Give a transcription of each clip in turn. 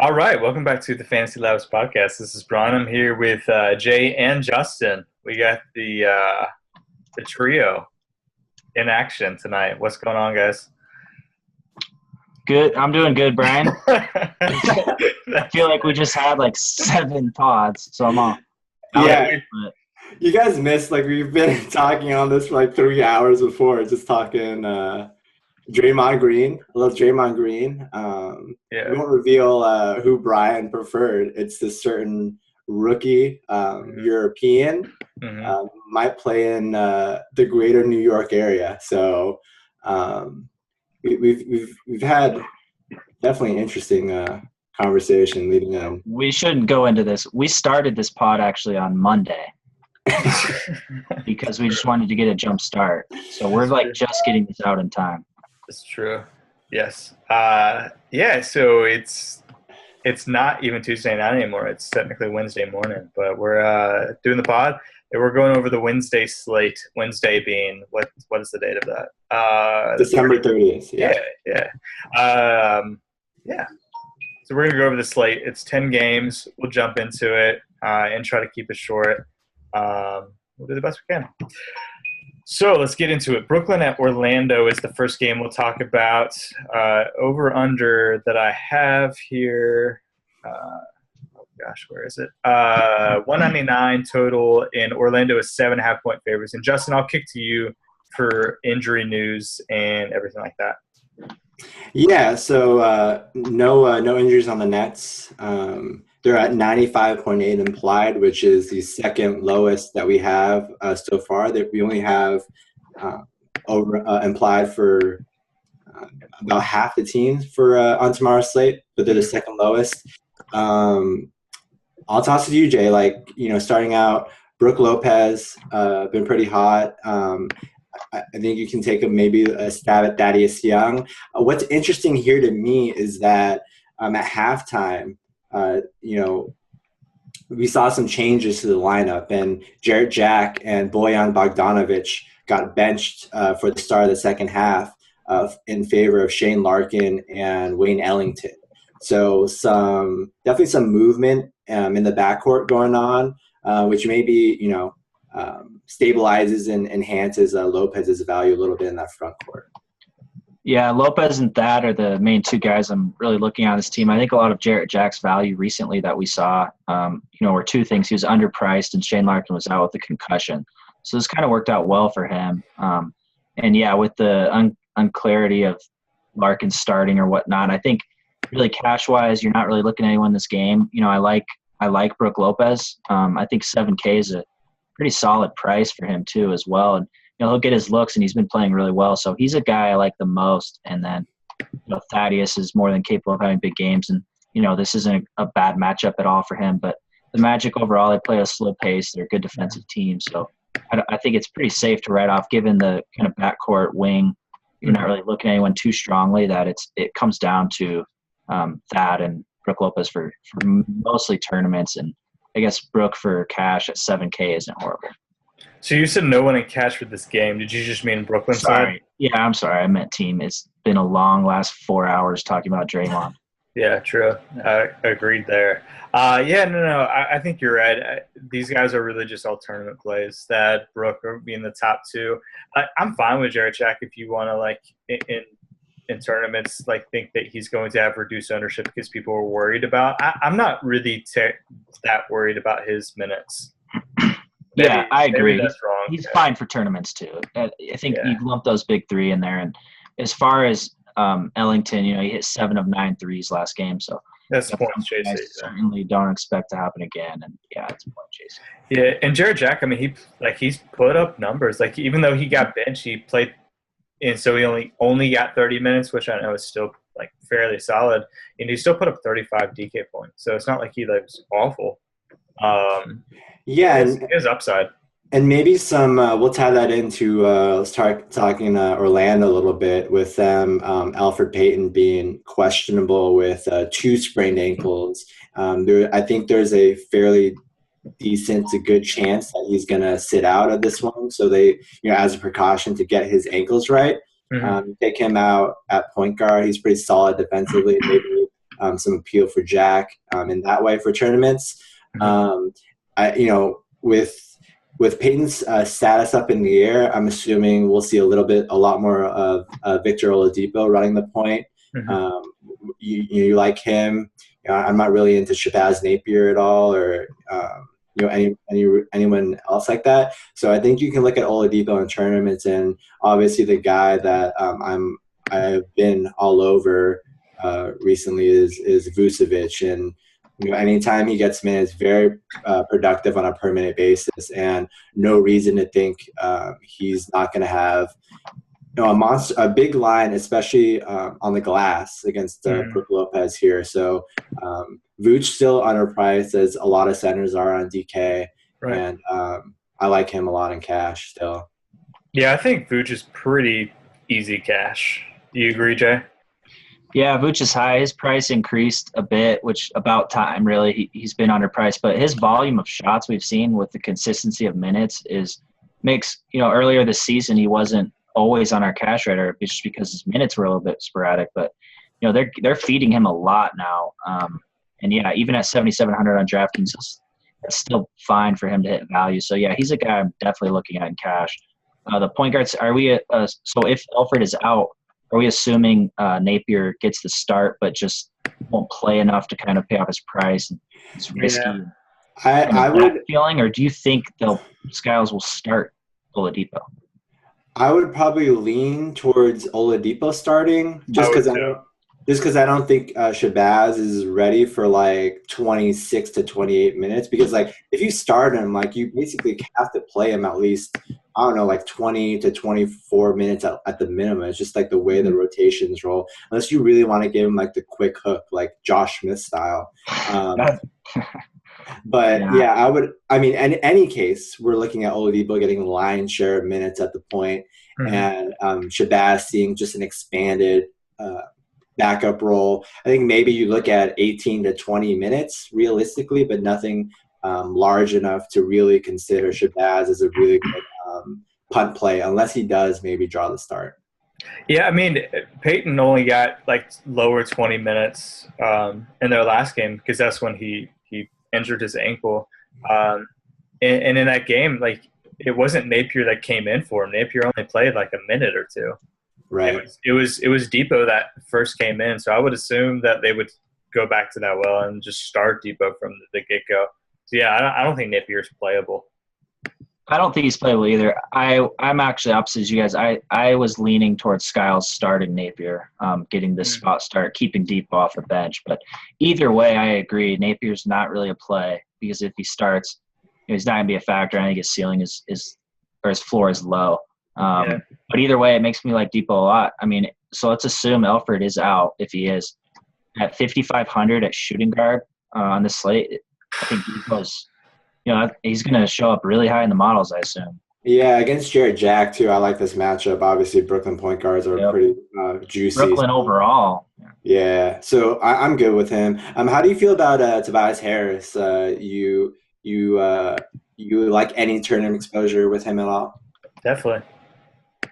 All right, welcome back to the Fantasy Labs podcast. This is Bryan. I'm here with Jay and Justin. We got the trio in action tonight. What's going on, guys? Good. I'm doing good, Bryan. I feel like we just had like 7 pods, so I'm all Yeah, you guys missed, we've been talking on this for 3 hours before, just talking Draymond Green. I love Draymond Green. We won't reveal who Bryan preferred. It's this certain rookie European might play in the greater New York area. So we've had definitely an interesting conversation leading in. We shouldn't go into this. We started this pod actually on Monday because we just wanted to get a jump start. So we're just getting this out in time. It's true. Yes. So it's not even Tuesday night anymore. It's technically Wednesday morning, but we're doing the pod and we're going over the Wednesday slate. Wednesday being what is the date of that? December 30th. Yeah. So we're gonna go over the slate. It's 10 games. We'll jump into it and try to keep it short. We'll do the best we can. So let's get into it. Brooklyn at Orlando is the first game we'll talk about. Over-under that I have here. Where is it? 199 total, and Orlando is 7.5-point favorites. And Justin, I'll kick to you for injury news and everything like that. Yeah, so no injuries on the Nets. They're at 95.8 implied, which is the second lowest that we have so far. That we only have implied for about half the teams for on tomorrow's slate, but they're the second lowest. I'll toss it to you, Jay. Starting out, Brook Lopez been pretty hot. I think you can take maybe a stab at Thaddeus Young. What's interesting here to me is that at halftime, we saw some changes to the lineup, and Jarrett Jack and Bojan Bogdanovic got benched for the start of the second half in favor of Shane Larkin and Wayne Ellington. So definitely some movement in the backcourt going on, which maybe stabilizes and enhances Lopez's value a little bit in that front court. Yeah, Lopez and Thad are the main two guys I'm really looking at this team. I think a lot of Jarrett Jack's value recently that we saw, were two things. He was underpriced and Shane Larkin was out with a concussion. So this kind of worked out well for him. With the unclarity of Larkin starting or whatnot, I think really cash-wise, you're not really looking at anyone in this game. I like Brook Lopez. I think 7K is a pretty solid price for him too as well. And he'll get his looks, and he's been playing really well. So he's a guy I like the most. And then, Thaddeus is more than capable of having big games. And, this isn't a bad matchup at all for him. But the Magic overall, they play a slow pace. They're a good defensive team. So I think it's pretty safe to write off, given the kind of backcourt wing. You're not really looking at anyone too strongly, that it comes down to Thad and Brook Lopez for mostly tournaments. And I guess Brook for cash at 7K isn't horrible. So you said no one in cash for this game. Did you just mean Brooklyn side? Yeah, I'm sorry. I meant team. It's been a long last 4 hours talking about Draymond. Yeah, true. Agreed there. I think you're right. These guys are really just all tournament plays. That Brook are being the top two. I'm fine with Jarrett Jack if you want to, in tournaments, think that he's going to have reduced ownership because people are worried about. I'm not really that worried about his minutes. I agree. That's wrong. He's fine for tournaments too. I think you lump those big three in there. And as far as Ellington, he hit 7 of 9 threes last game. So that's point chasing. I certainly don't expect to happen again. And it's point chasing. Yeah, and Jarrett Jack, he's put up numbers. Even though he got benched, he played, and so he only got 30 minutes, which I know is still fairly solid. And he still put up 35 DK points. So it's not like he was awful. His upside. And maybe some we'll tie that into let's start talking Orlando a little bit with them. Alfred Payton being questionable with 2 sprained ankles. I think there's a fairly decent to good chance that he's going to sit out of this one. So they, as a precaution to get his ankles right, take him out at point guard. He's pretty solid defensively. Maybe some appeal for Jack in that way for tournaments. With Peyton's status up in the air, I'm assuming we'll see a lot more of Victor Oladipo running the point. You like him. I'm not really into Shabazz Napier at all, or anyone else like that. So I think you can look at Oladipo in tournaments, and obviously the guy that I've been all over recently is Vucevic, and anytime he gets minutes, very productive on a per minute basis, and no reason to think he's not going to have a big line, especially on the glass against Brook Lopez here. So Vooch still underpriced, as a lot of centers are on DK, and I like him a lot in cash still. Yeah, I think Vooch is pretty easy cash. Do you agree, Jay? Yeah, Vooch is high. His price increased a bit, which about time, really. He's been underpriced, but his volume of shots we've seen with the consistency of minutes makes earlier this season he wasn't always on our cash radar just because his minutes were a little bit sporadic, but they're feeding him a lot now. And yeah, even at 7,700 on DraftKings, that's still fine for him to hit value. So yeah, he's a guy I'm definitely looking at in cash. The point guards, so if Elfrid is out, are we assuming Napier gets the start but just won't play enough to kind of pay off his price? It's risky. Yeah. I would feeling, or do you think Skiles will start Oladipo? I would probably lean towards Oladipo starting, just because I don't think Shabazz is ready for like 26 to 28 minutes. Because like if you start him, like you basically have to play him at least, I don't know, like 20 to 24 minutes at the minimum. It's just like the way the rotations roll. Unless you really want to give him like the quick hook, like Josh Smith style. But yeah, in any case, we're looking at Oladipo getting a lion's share of minutes at the point, and Shabazz seeing just an expanded backup role. I think maybe you look at 18 to 20 minutes realistically, but nothing large enough to really consider Shabazz as a really good punt play, unless he does maybe draw the start. Yeah, I mean, Peyton only got like lower 20 minutes in their last game because that's when he injured his ankle. And in that game, like, it wasn't Napier that came in for him. Napier only played like a minute or two. Right. It was Depot that first came in, so I would assume that they would go back to that well and just start Depot from the get-go. So yeah, I don't think Napier's playable. I don't think he's playable either. I'm actually opposite as you guys. I was leaning towards Skiles starting Napier, getting this spot start, keeping Depot off the bench. But either way, I agree. Napier's not really a play because if he starts, he's not going to be a factor. I think his ceiling is his floor is low. But either way, it makes me like Depot a lot. I mean, so let's assume Elfrid is out. If he is at 5,500 at shooting guard on the slate, I think Depot's. He's going to show up really high in the models, I assume. Yeah, against Jarrett Jack, too. I like this matchup. Obviously, Brooklyn point guards are pretty juicy. Brooklyn overall. Yeah, so I'm good with him. How do you feel about Tobias Harris? You like any tournament exposure with him at all? Definitely.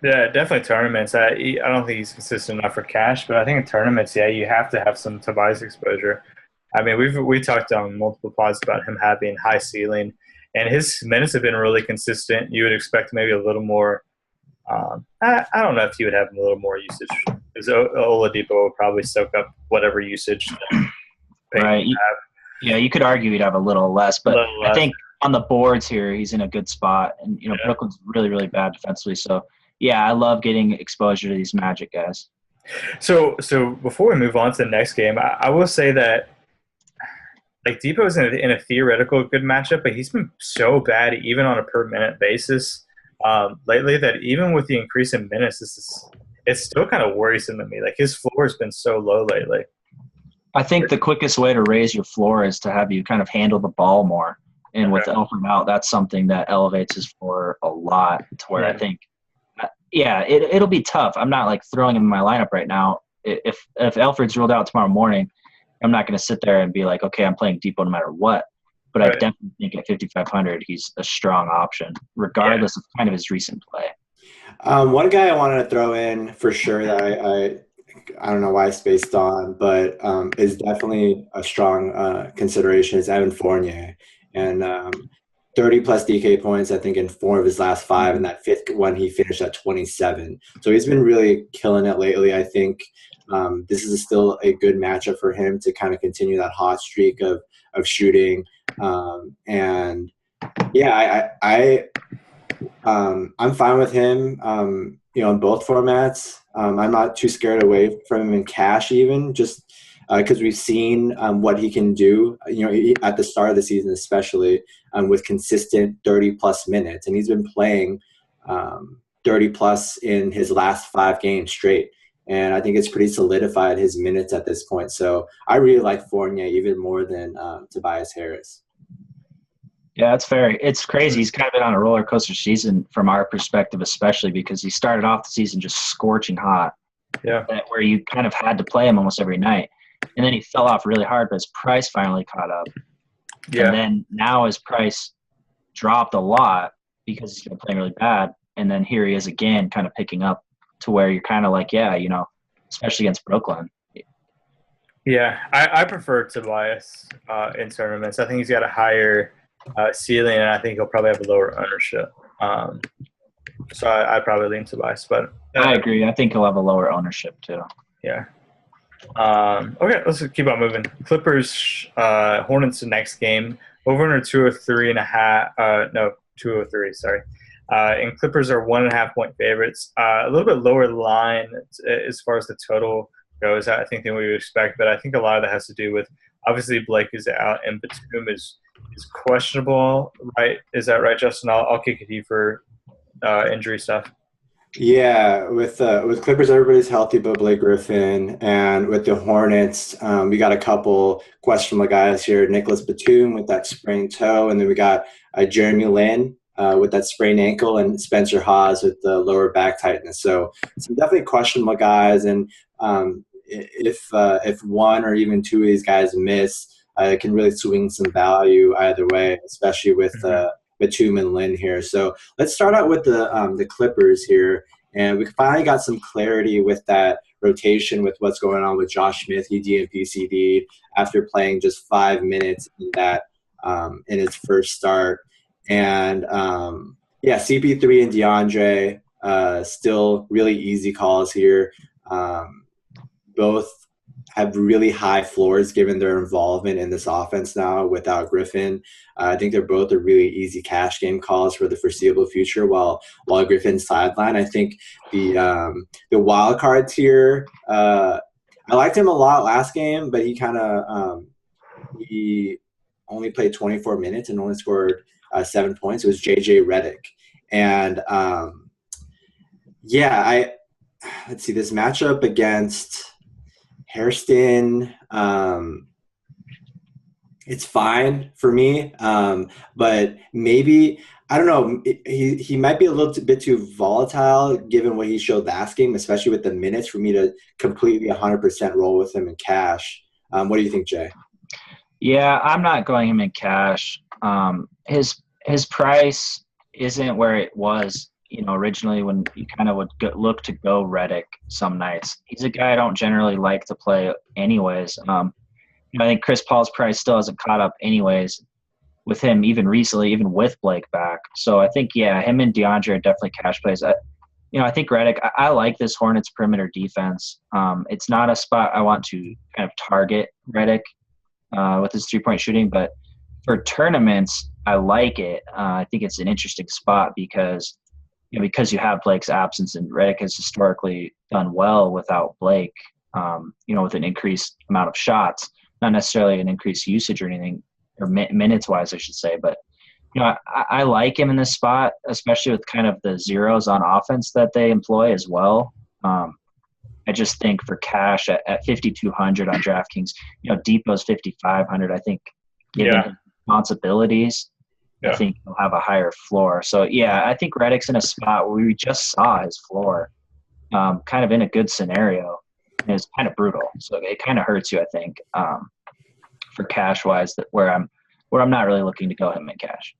Yeah, definitely tournaments. I don't think he's consistent enough for cash, but I think in tournaments, you have to have some Tobias exposure. I mean, we talked on multiple pods about him having high ceiling, and his minutes have been really consistent. You would expect maybe a little more. I don't know if he would have a little more usage, because Oladipo will probably soak up whatever usage. Right. Yeah, you could argue he'd have a little less, but I think on the boards here, he's in a good spot, and Brooklyn's really, really bad defensively. So yeah, I love getting exposure to these Magic guys. So before we move on to the next game, I will say that. Like, Depot's in a theoretical good matchup, but he's been so bad even on a per-minute basis lately that even with the increase in minutes, it's still kind of worrisome to me. Like, his floor has been so low lately. I think the quickest way to raise your floor is to have you kind of handle the ball more. And with Elfrid out, that's something that elevates his floor a lot to where I think, it'll be tough. I'm not, like, throwing him in my lineup right now. If Elfrid's ruled out tomorrow morning, I'm not going to sit there and be like, okay, I'm playing Depot no matter what. But I definitely think at 5,500, he's a strong option, regardless of kind of his recent play. One guy I wanted to throw in for sure that I I don't know why it's based on, but is definitely a strong consideration is Evan Fournier. And 30-plus DK points, I think, in 4 of his last 5, and that 5th one he finished at 27. So he's been really killing it lately. I think this is still a good matchup for him to kind of continue that hot streak of shooting. And yeah, I'm fine with him, in both formats. I'm not too scared away from him in cash even, just because we've seen what he can do, at the start of the season especially, with consistent 30-plus minutes. And he's been playing 30-plus in his last 5 games straight. And I think it's pretty solidified his minutes at this point. So I really like Fournier even more than Tobias Harris. Yeah, that's fair. It's crazy. He's kind of been on a roller coaster season from our perspective, especially because he started off the season just scorching hot. Yeah. Where you kind of had to play him almost every night. And then he fell off really hard, but his price finally caught up. Yeah. And then now his price dropped a lot because he's been playing really bad. And then here he is again, kind of picking up to where you're kind of like, yeah, especially against Brooklyn. Yeah, I prefer Tobias in tournaments. I think he's got a higher ceiling, and I think he'll probably have a lower ownership. So I'd probably lean Tobias. But I agree. I think he'll have a lower ownership too. Yeah. Okay, let's keep on moving. Clippers, Hornets the next game. Over under 203.5. No, 203. Sorry. And Clippers are 1.5 point favorites. A little bit lower line as far as the total goes, I think, than we would expect. But I think a lot of that has to do with obviously Blake is out and Batum is questionable, right? Is that right, Justin? I'll kick it to you for injury stuff. Yeah, with Clippers, everybody's healthy but Blake Griffin. And with the Hornets, we got a couple questionable guys here. Nicholas Batum with that sprained toe, and then we got Jeremy Lin with that sprained ankle, and Spencer Hawes with the lower back tightness. So some definitely questionable guys. And if one or even 2 of these guys miss, it can really swing some value either way, especially with Batum and Lin here. So let's start out with the Clippers here. And we finally got some clarity with that rotation with what's going on with Josh Smith. He DNP-CD'd after playing just 5 minutes in that in his first start. And CP3 and DeAndre still really easy calls here. Both have really high floors given their involvement in this offense now without Griffin. I think they're both a really easy cash game calls for the foreseeable future while Griffin's sideline. I think the wild cards here, I liked him a lot last game, but he kind of he only played 24 minutes and only scored 7 points. It was JJ Redick. And let's see, this matchup against Hairston, it's fine for me, but maybe, I don't know, he might be a little bit too volatile given what he showed last game, especially with the minutes, for me to completely 100% roll with him in cash. What do you think, Jay? Yeah, I'm not going him in cash. His price isn't where it was originally when you kind of would look to go Redick some nights. He's a guy I don't generally like to play anyways. I think Chris Paul's price still hasn't caught up anyways with him even recently, even with Blake back. So I think, him and DeAndre are definitely cash plays. I think Redick, I like this Hornets perimeter defense. It's not a spot I want to kind of target Redick with his 3-point shooting, but for tournaments, I like it. I think it's an interesting spot because you have Blake's absence, and Redick has historically done well without Blake, with an increased amount of shots, not necessarily an increased usage or anything, or minutes-wise, I should say. But, I like him in this spot, especially with kind of the zeros on offense that they employ as well. I just think for cash at 5,200 on DraftKings, Depot's 5,500, I think, given his responsibilities, I think he'll have a higher floor. So, I think Redick's in a spot where we just saw his floor kind of in a good scenario. And it's kind of brutal. So it kind of hurts you, I think, for cash-wise, where I'm not really looking to go him in cash.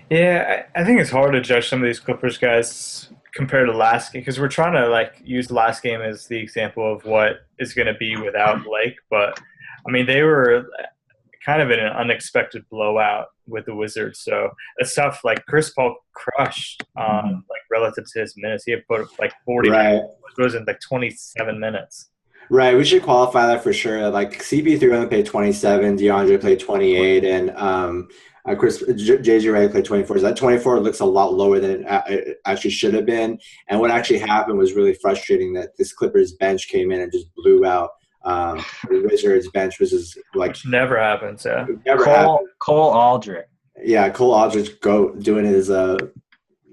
Yeah, I think it's hard to judge some of these Clippers guys compared to last game, because we're trying to like use the last game as the example of what is going to be without Blake. But I mean, they were kind of in an unexpected blowout with the Wizards. So it's tough. Like Chris Paul crushed like relative to his minutes. He had put like 40 right. It was in like 27 minutes. Right. We should qualify that for sure. Like CP3 only played 27, DeAndre played 28, and JJ Redick played 24. So that 24 looks a lot lower than it actually should have been. And what actually happened was really frustrating that this Clippers bench came in and just blew out the Wizards bench, which never happens. Yeah. Cole Aldrich. Yeah, Cole Aldrich doing his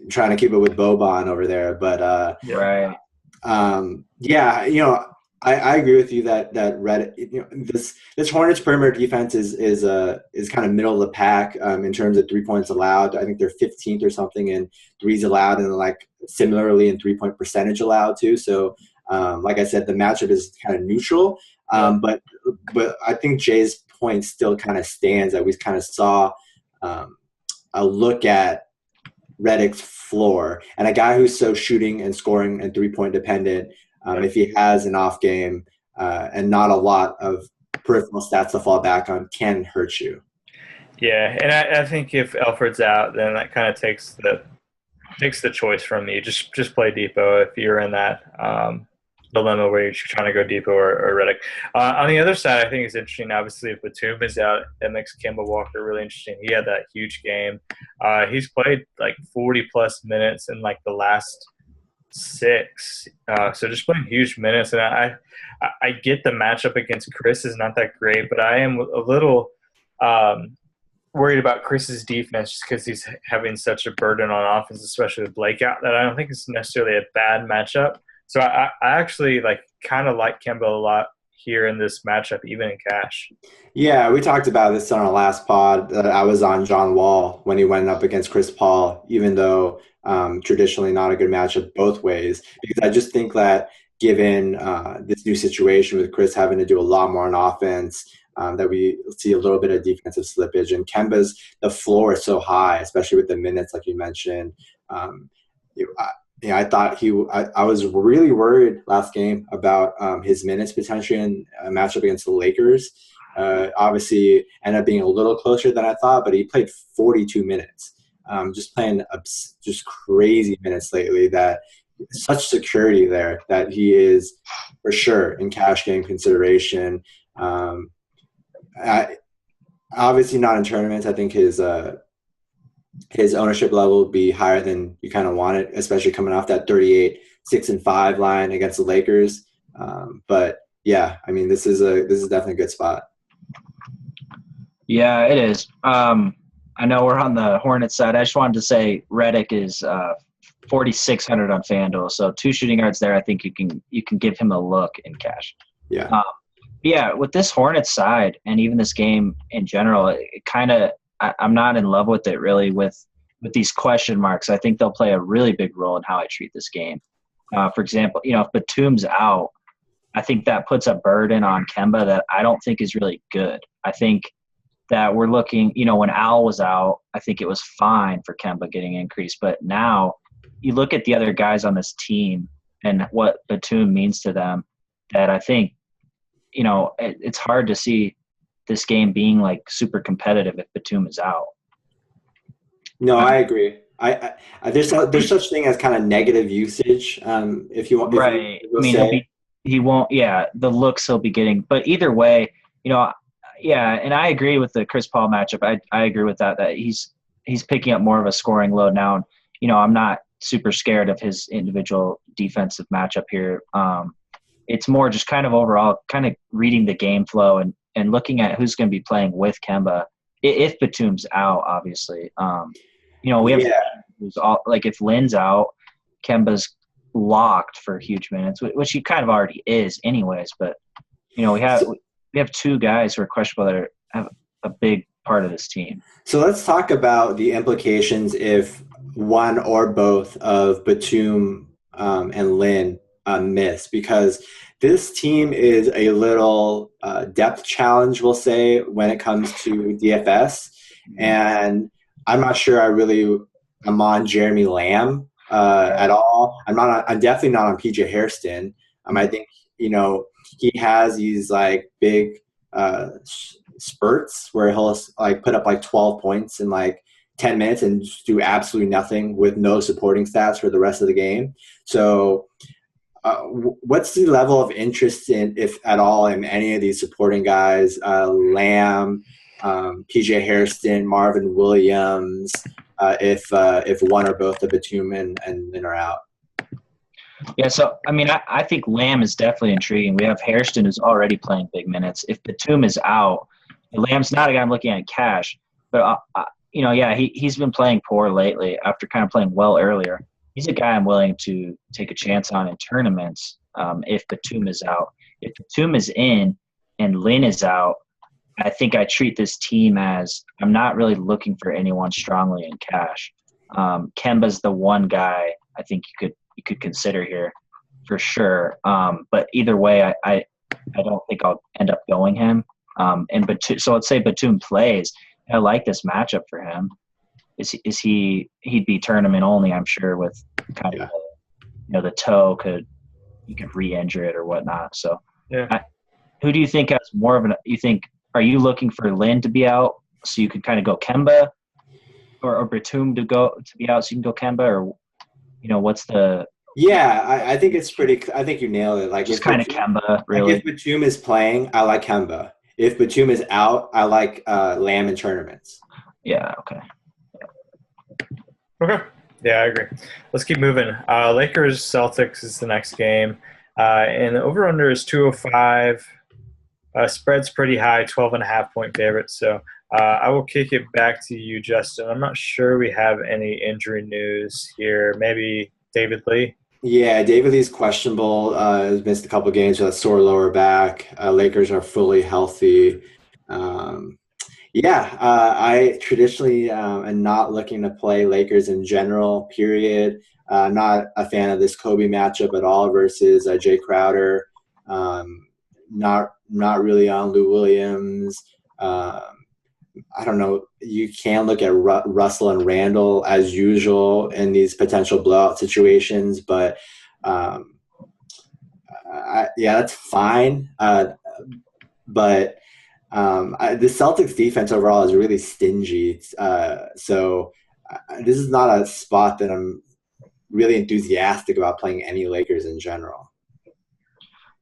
trying to keep it with Boban over there, but right. Yeah, I agree with you that Reddit, this Hornets perimeter defense is kind of middle of the pack in terms of 3 points allowed. I think they're 15th or something in threes allowed, and like similarly in 3-point percentage allowed too. So like I said, the matchup is kind of neutral, but I think Jay's point still kind of stands, that we kind of saw a look at Redick's floor, and a guy who's so shooting and scoring and 3-point dependent. If he has an off game and not a lot of peripheral stats to fall back on, can hurt you. Yeah, and I think if Alfred's out, then that kind of takes the choice from you. Just play Depot if you're in that dilemma where you're trying to go Depot or Redick. On the other side, I think it's interesting. Obviously, if Batum is out, it makes Kemba Walker really interesting. He had that huge game. He's played like 40-plus minutes in like the last 6, so just playing huge minutes, and I get the matchup against Chris is not that great, but I am a little worried about Chris's defense just because he's having such a burden on offense, especially with Blake out, that I don't think it's necessarily a bad matchup. So I actually kind of like Kemba a lot here in this matchup, even in cash. Yeah, we talked about this on our last pod. I was on John Wall when he went up against Chris Paul, even though traditionally not a good matchup both ways, because I just think that given this new situation with Chris having to do a lot more on offense, that we see a little bit of defensive slippage, and Kemba's, the floor is so high, especially with the minutes, like you mentioned. I thought I was really worried last game about his minutes potentially in a matchup against the Lakers. Obviously ended up being a little closer than I thought, but he played 42 minutes. Just playing just crazy minutes lately, that such security there that he is for sure in cash game consideration. Obviously not in tournaments. I think his ownership level would be higher than you kind of want it, especially coming off that 38-6-5 line against the Lakers. But yeah, I mean, this is definitely a good spot. Yeah, it is. I know we're on the Hornets side. I just wanted to say Redick is 4,600 on FanDuel, so 2 shooting guards there. I think you can give him a look in cash. Yeah. Yeah, with this Hornets side and even this game in general, it kind of I'm not in love with it really with these question marks. I think they'll play a really big role in how I treat this game. For example, if Batum's out, I think that puts a burden on Kemba that I don't think is really good. I think that we're looking, when Al was out, I think it was fine for Kemba getting increased. But now you look at the other guys on this team and what Batum means to them, that I think, it's hard to see this game being like super competitive if Batum is out. No, I agree. There's such thing as kind of negative usage. If you want, right? He won't. Yeah, the looks he'll be getting. But either way, yeah, and I agree with the Chris Paul matchup. I agree with that he's picking up more of a scoring load now. And, I'm not super scared of his individual defensive matchup here. It's more just kind of overall kind of reading the game flow and looking at who's going to be playing with Kemba if Batum's out, obviously. We have who's all, like if Lynn's out, Kemba's locked for huge minutes, which he kind of already is anyways. But, we have 2 guys who are questionable that have a big part of this team. So let's talk about the implications if one or both of Batum and Lynn miss, because this team is a little depth challenge, we'll say, when it comes to DFS. And I'm not sure I'm on Jeremy Lamb at all. I'm definitely not on PJ Hairston. I think, he has these like big spurts where he'll like put up like 12 points in like 10 minutes and just do absolutely nothing with no supporting stats for the rest of the game. So what's the level of interest in, if at all, in any of these supporting guys, Lamb, PJ Hairston, Marvin Williams, if one or both of Batum and Lin are out? Yeah, so, I mean, I think Lamb is definitely intriguing. We have Hairston who's already playing big minutes. If Batum is out, Lamb's not a guy I'm looking at cash. But, he's been playing poor lately after kind of playing well earlier. He's a guy I'm willing to take a chance on in tournaments if Batum is out. If Batum is in and Lin is out, I think I treat this team as I'm not really looking for anyone strongly in cash. Kemba's the one guy I think you could consider here for sure. But either way, I don't think I'll end up going him. So let's say Batum plays. I like this matchup for him. He'd be tournament only, I'm sure, with kind of the toe you could re-injure it or whatnot. So who do you think has more of are you looking for Lin to be out so you could kind of go Kemba, or Batum to be out so you can go Kemba, or what's the? Yeah, I think it's pretty. I think you nailed it. Like, it's kind of Kemba, really. Like if Batum is playing, I like Kemba. If Batum is out, I like Lamb in tournaments. Yeah. Okay. Okay. Yeah, I agree. Let's keep moving. Lakers Celtics is the next game, and the over under is 205. Spread's pretty high, 12.5 point favorite. So I will kick it back to you, Justin. I'm not sure we have any injury news here. Maybe David Lee. Yeah, David Lee's questionable. Has missed a couple games with a sore lower back. Lakers are fully healthy. I traditionally am not looking to play Lakers in general, period. I'm not a fan of this Kobe matchup at all versus Jay Crowder. Not really on Lou Williams. I don't know. You can look at Russell and Randall as usual in these potential blowout situations, but that's fine. But the Celtics defense overall is really stingy. So this is not a spot that I'm really enthusiastic about playing any Lakers in general.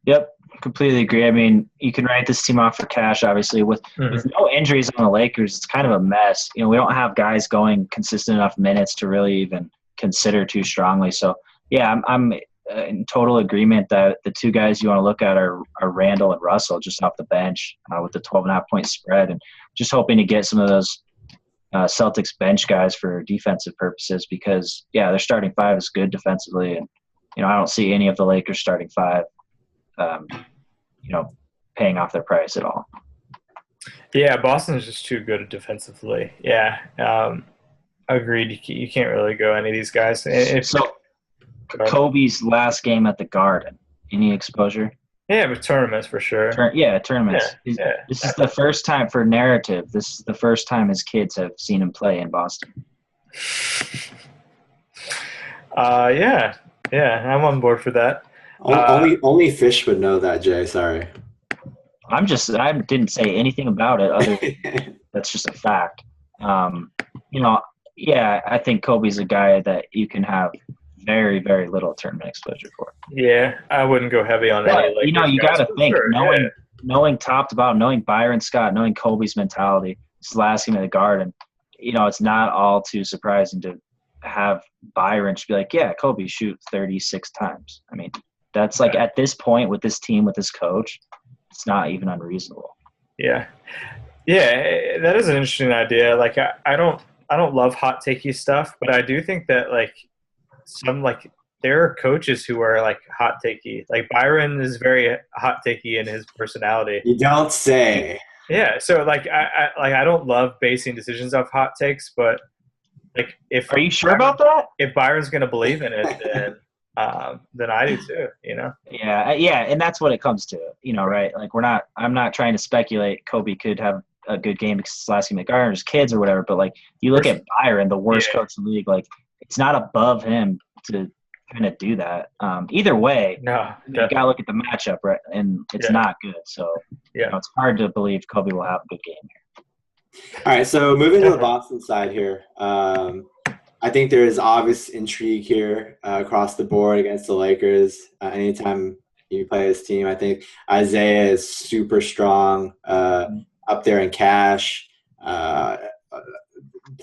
Yep. Completely agree. I mean, you can write this team off for cash, obviously. With no injuries on the Lakers, it's kind of a mess. We don't have guys going consistent enough minutes to really even consider too strongly. So, yeah, I'm in total agreement that the two guys you want to look at are Randall and Russell just off the bench with the 12.5 point spread, and just hoping to get some of those Celtics bench guys for defensive purposes because, their starting five is good defensively, and, I don't see any of the Lakers starting five paying off their price at all. Yeah, Boston is just too good defensively. Yeah, agreed. You can't really go any of these guys. Kobe's last game at the Garden, any exposure? Yeah, but tournaments for sure. Tournaments. This is the first time for narrative. This is the first time his kids have seen him play in Boston. Yeah, I'm on board for that. Only Fish would know that, Jay. Sorry. I didn't say anything about it. Other than that's just a fact. I think Kobe's a guy that you can have very, very little tournament exposure for. Yeah, I wouldn't go heavy on any. You got to think, knowing top to bottom, knowing Byron Scott, knowing Kobe's mentality, this last game at the Garden, it's not all too surprising to have Byron just be like, yeah, Kobe shoot 36 times. I mean, that's like at this point with this team, with this coach, it's not even unreasonable. Yeah, that is an interesting idea. Like, I don't love hot takey stuff, but I do think that there are coaches who are like hot takey. Like Byron is very hot takey in his personality. You don't say. Yeah, so I don't love basing decisions off hot takes, but are you sure about that? If Byron's going to believe in it, then I do too. Yeah, and that's what it comes to. Right? Like I'm not trying to speculate. Kobe could have a good game because it's last game at Garden, or his kids or whatever. But you look at Byron, the worst coach in the league. It's not above him to kind of do that. Either way, you got to look at the matchup, right? And it's not good. So it's hard to believe Kobe will have a good game here. All right, so moving to the Boston side here. I think there is obvious intrigue here across the board against the Lakers. Anytime you play this team, I think Isaiah is super strong up there in cash.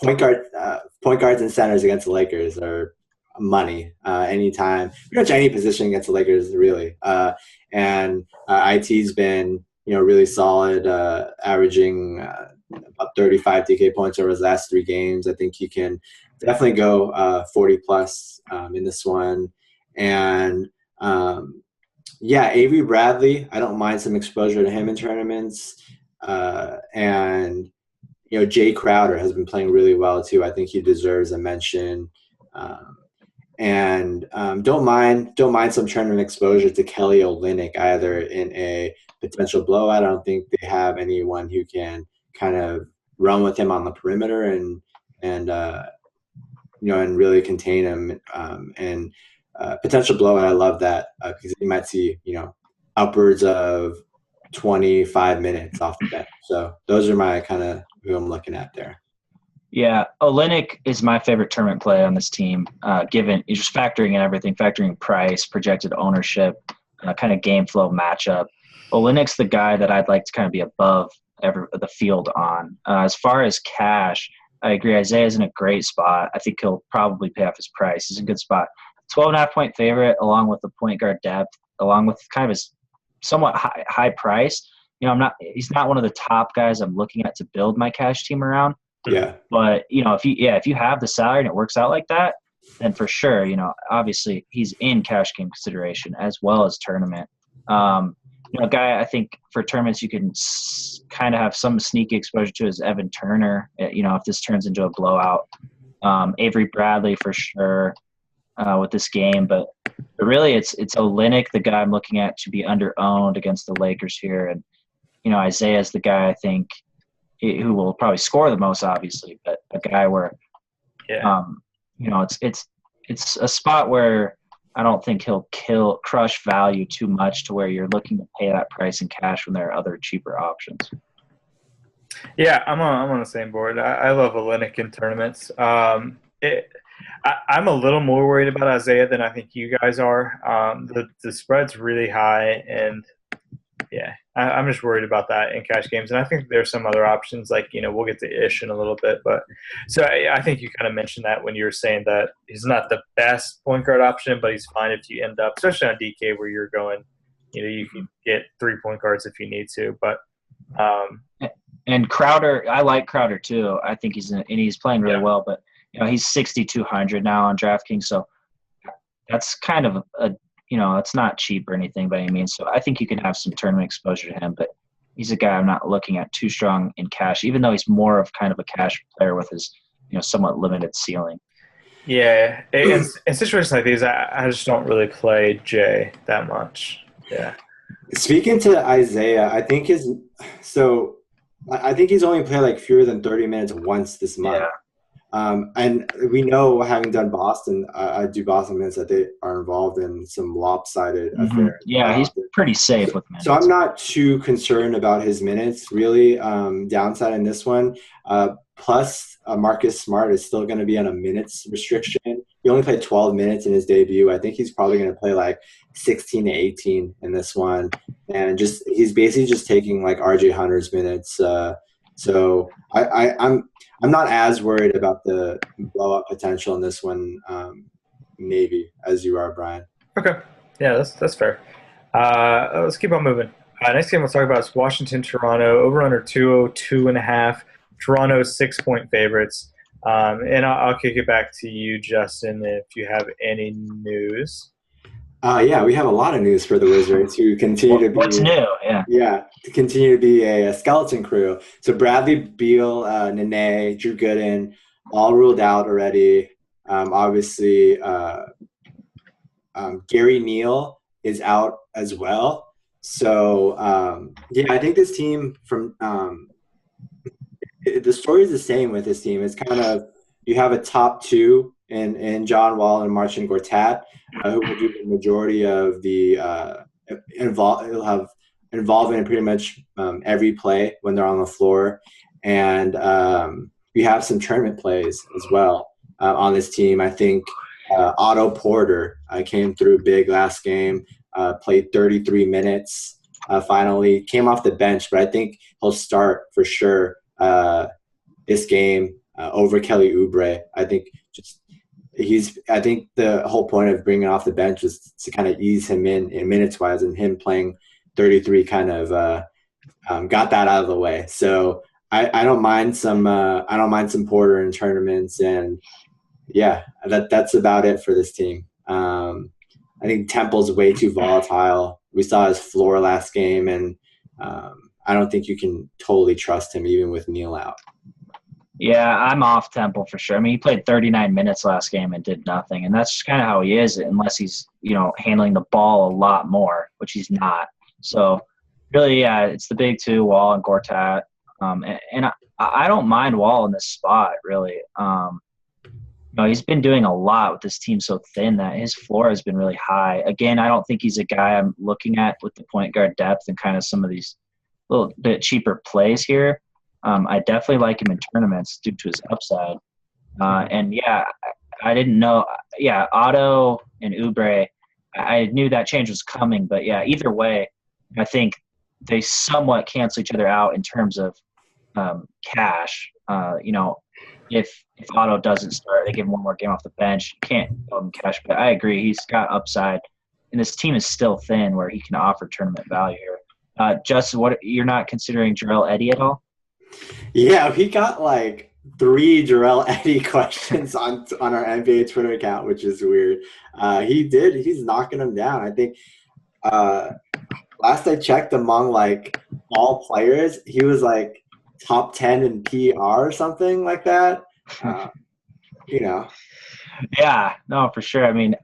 Point guards and centers against the Lakers are money anytime. Pretty much any position against the Lakers, really. And IT's been really solid, averaging about 35 DK points over his last 3 games. I think he can definitely go 40 plus in this one. And Avery Bradley, I don't mind some exposure to him in tournaments. And Jay Crowder has been playing really well too. I think he deserves a mention. And don't mind some tournament exposure to Kelly Olynyk either in a potential blowout. I don't think they have anyone who can kind of run with him on the perimeter and really contain him. And potential blowout, I love that because you might see upwards of 25 minutes off the bench. So those are my kind of who I'm looking at there. Yeah, Olynyk is my favorite tournament play on this team, given you're just factoring in everything, factoring price, projected ownership, kind of game flow matchup. Olynyk's the guy that I'd like to kind of be above the field on. As far as cash, I agree. Isaiah's in a great spot. I think he'll probably pay off his price. He's in a good spot. 12.5 point favorite, along with the point guard depth, along with kind of his somewhat high price. He's not one of the top guys I'm looking at to build my cash team around. Yeah. But if you have the salary and it works out like that, then for sure, obviously he's in cash game consideration as well as tournament. A guy I think for tournaments you can kind of have some sneaky exposure to is Evan Turner. If this turns into a blowout, Avery Bradley for sure with this game, but really it's Olynyk, the guy I'm looking at to be under-owned against the Lakers here, and Isaiah's the guy I think who will probably score the most, obviously, but a guy where, it's a spot where I don't think he'll crush value too much to where you're looking to pay that price in cash when there are other cheaper options. Yeah, I'm on the same board. I love Olynyk in tournaments. I'm a little more worried about Isaiah than I think you guys are. The spread's really high, and I'm just worried about that in cash games. And I think there's some other options, like, we'll get to Ish in a little bit. But so I think you kind of mentioned that when you were saying that he's not the best point guard option, but he's fine if you end up, especially on DK where you're going, you can get 3 point guards if you need to. But and Crowder, I like Crowder too. I think he's playing really well, but he's 6,200 now on DraftKings. So that's kind of it's not cheap or anything by any means. So I think you can have some tournament exposure to him, but he's a guy I'm not looking at too strong in cash, even though he's more of kind of a cash player with his, somewhat limited ceiling. Yeah. In situations like these, I just don't really play Jay that much. Yeah. Speaking to Isaiah, I think he's only played like fewer than 30 minutes once this month. Yeah. And we know, having done Boston, I do Boston minutes, that they are involved in some lopsided affairs. Yeah, he's pretty safe with minutes. So I'm not too concerned about his minutes, really. Downside in this one. Plus, Marcus Smart is still going to be on a minutes restriction. He only played 12 minutes in his debut. I think he's probably going to play like 16 to 18 in this one. And he's basically just taking like RJ Hunter's minutes. So I'm not as worried about the blow-up potential in this one, maybe, as you are, Brian. Okay. Yeah, that's fair. Let's keep on moving. Next game we'll talk about is Washington-Toronto, over-under 202.5. Toronto 6-point favorites. And I'll kick it back to you, Justin, if you have any news. Yeah, we have a lot of news for the Wizards who continue to be – What's new? Yeah, to continue to be a skeleton crew. So Bradley Beal, Nene, Drew Gooden, all ruled out already. Obviously, Gary Neal is out as well. So, I think this team from the story is the same with this team. It's kind of – you have a top two in John Wall and Marcin Gortat, who will do the majority of the he'll have involvement in pretty much every play when they're on the floor. And we have some tournament plays as well on this team. I think Otto Porter came through big last game, played 33 minutes, finally came off the bench, but I think he'll start for sure this game over Kelly Oubre. I think the whole point of bringing off the bench is to kind of ease him in minutes wise, and him playing 33 kind of got that out of the way. So I don't mind some Porter in tournaments, and yeah, that's about it for this team. I think Temple's way too volatile. We saw his floor last game, and I don't think you can totally trust him even with Neal out. Yeah, I'm off Temple for sure. I mean, he played 39 minutes last game and did nothing, and that's just kind of how he is, unless he's handling the ball a lot more, which he's not. So really, yeah, it's the big two, Wall and Gortat. And I don't mind Wall in this spot, really. He's been doing a lot with this team so thin that his floor has been really high. Again, I don't think he's a guy I'm looking at with the point guard depth and kind of some of these little bit cheaper plays here. I definitely like him in tournaments due to his upside. And, yeah, I didn't know. Yeah, Otto and Oubre, I knew that change was coming. But, yeah, either way, I think they somewhat cancel each other out in terms of cash. If Otto doesn't start, they give him one more game off the bench. You can't give him cash. But I agree, he's got upside. And this team is still thin where he can offer tournament value here. Justin, you're not considering Jarrell Eddy at all? Yeah, we got like 3 Jarrell Eddy questions on our NBA Twitter account, which is weird. He's knocking them down. I think last I checked, among like all players, he was like top 10 in PR or something like that. Yeah, no, for sure. I mean,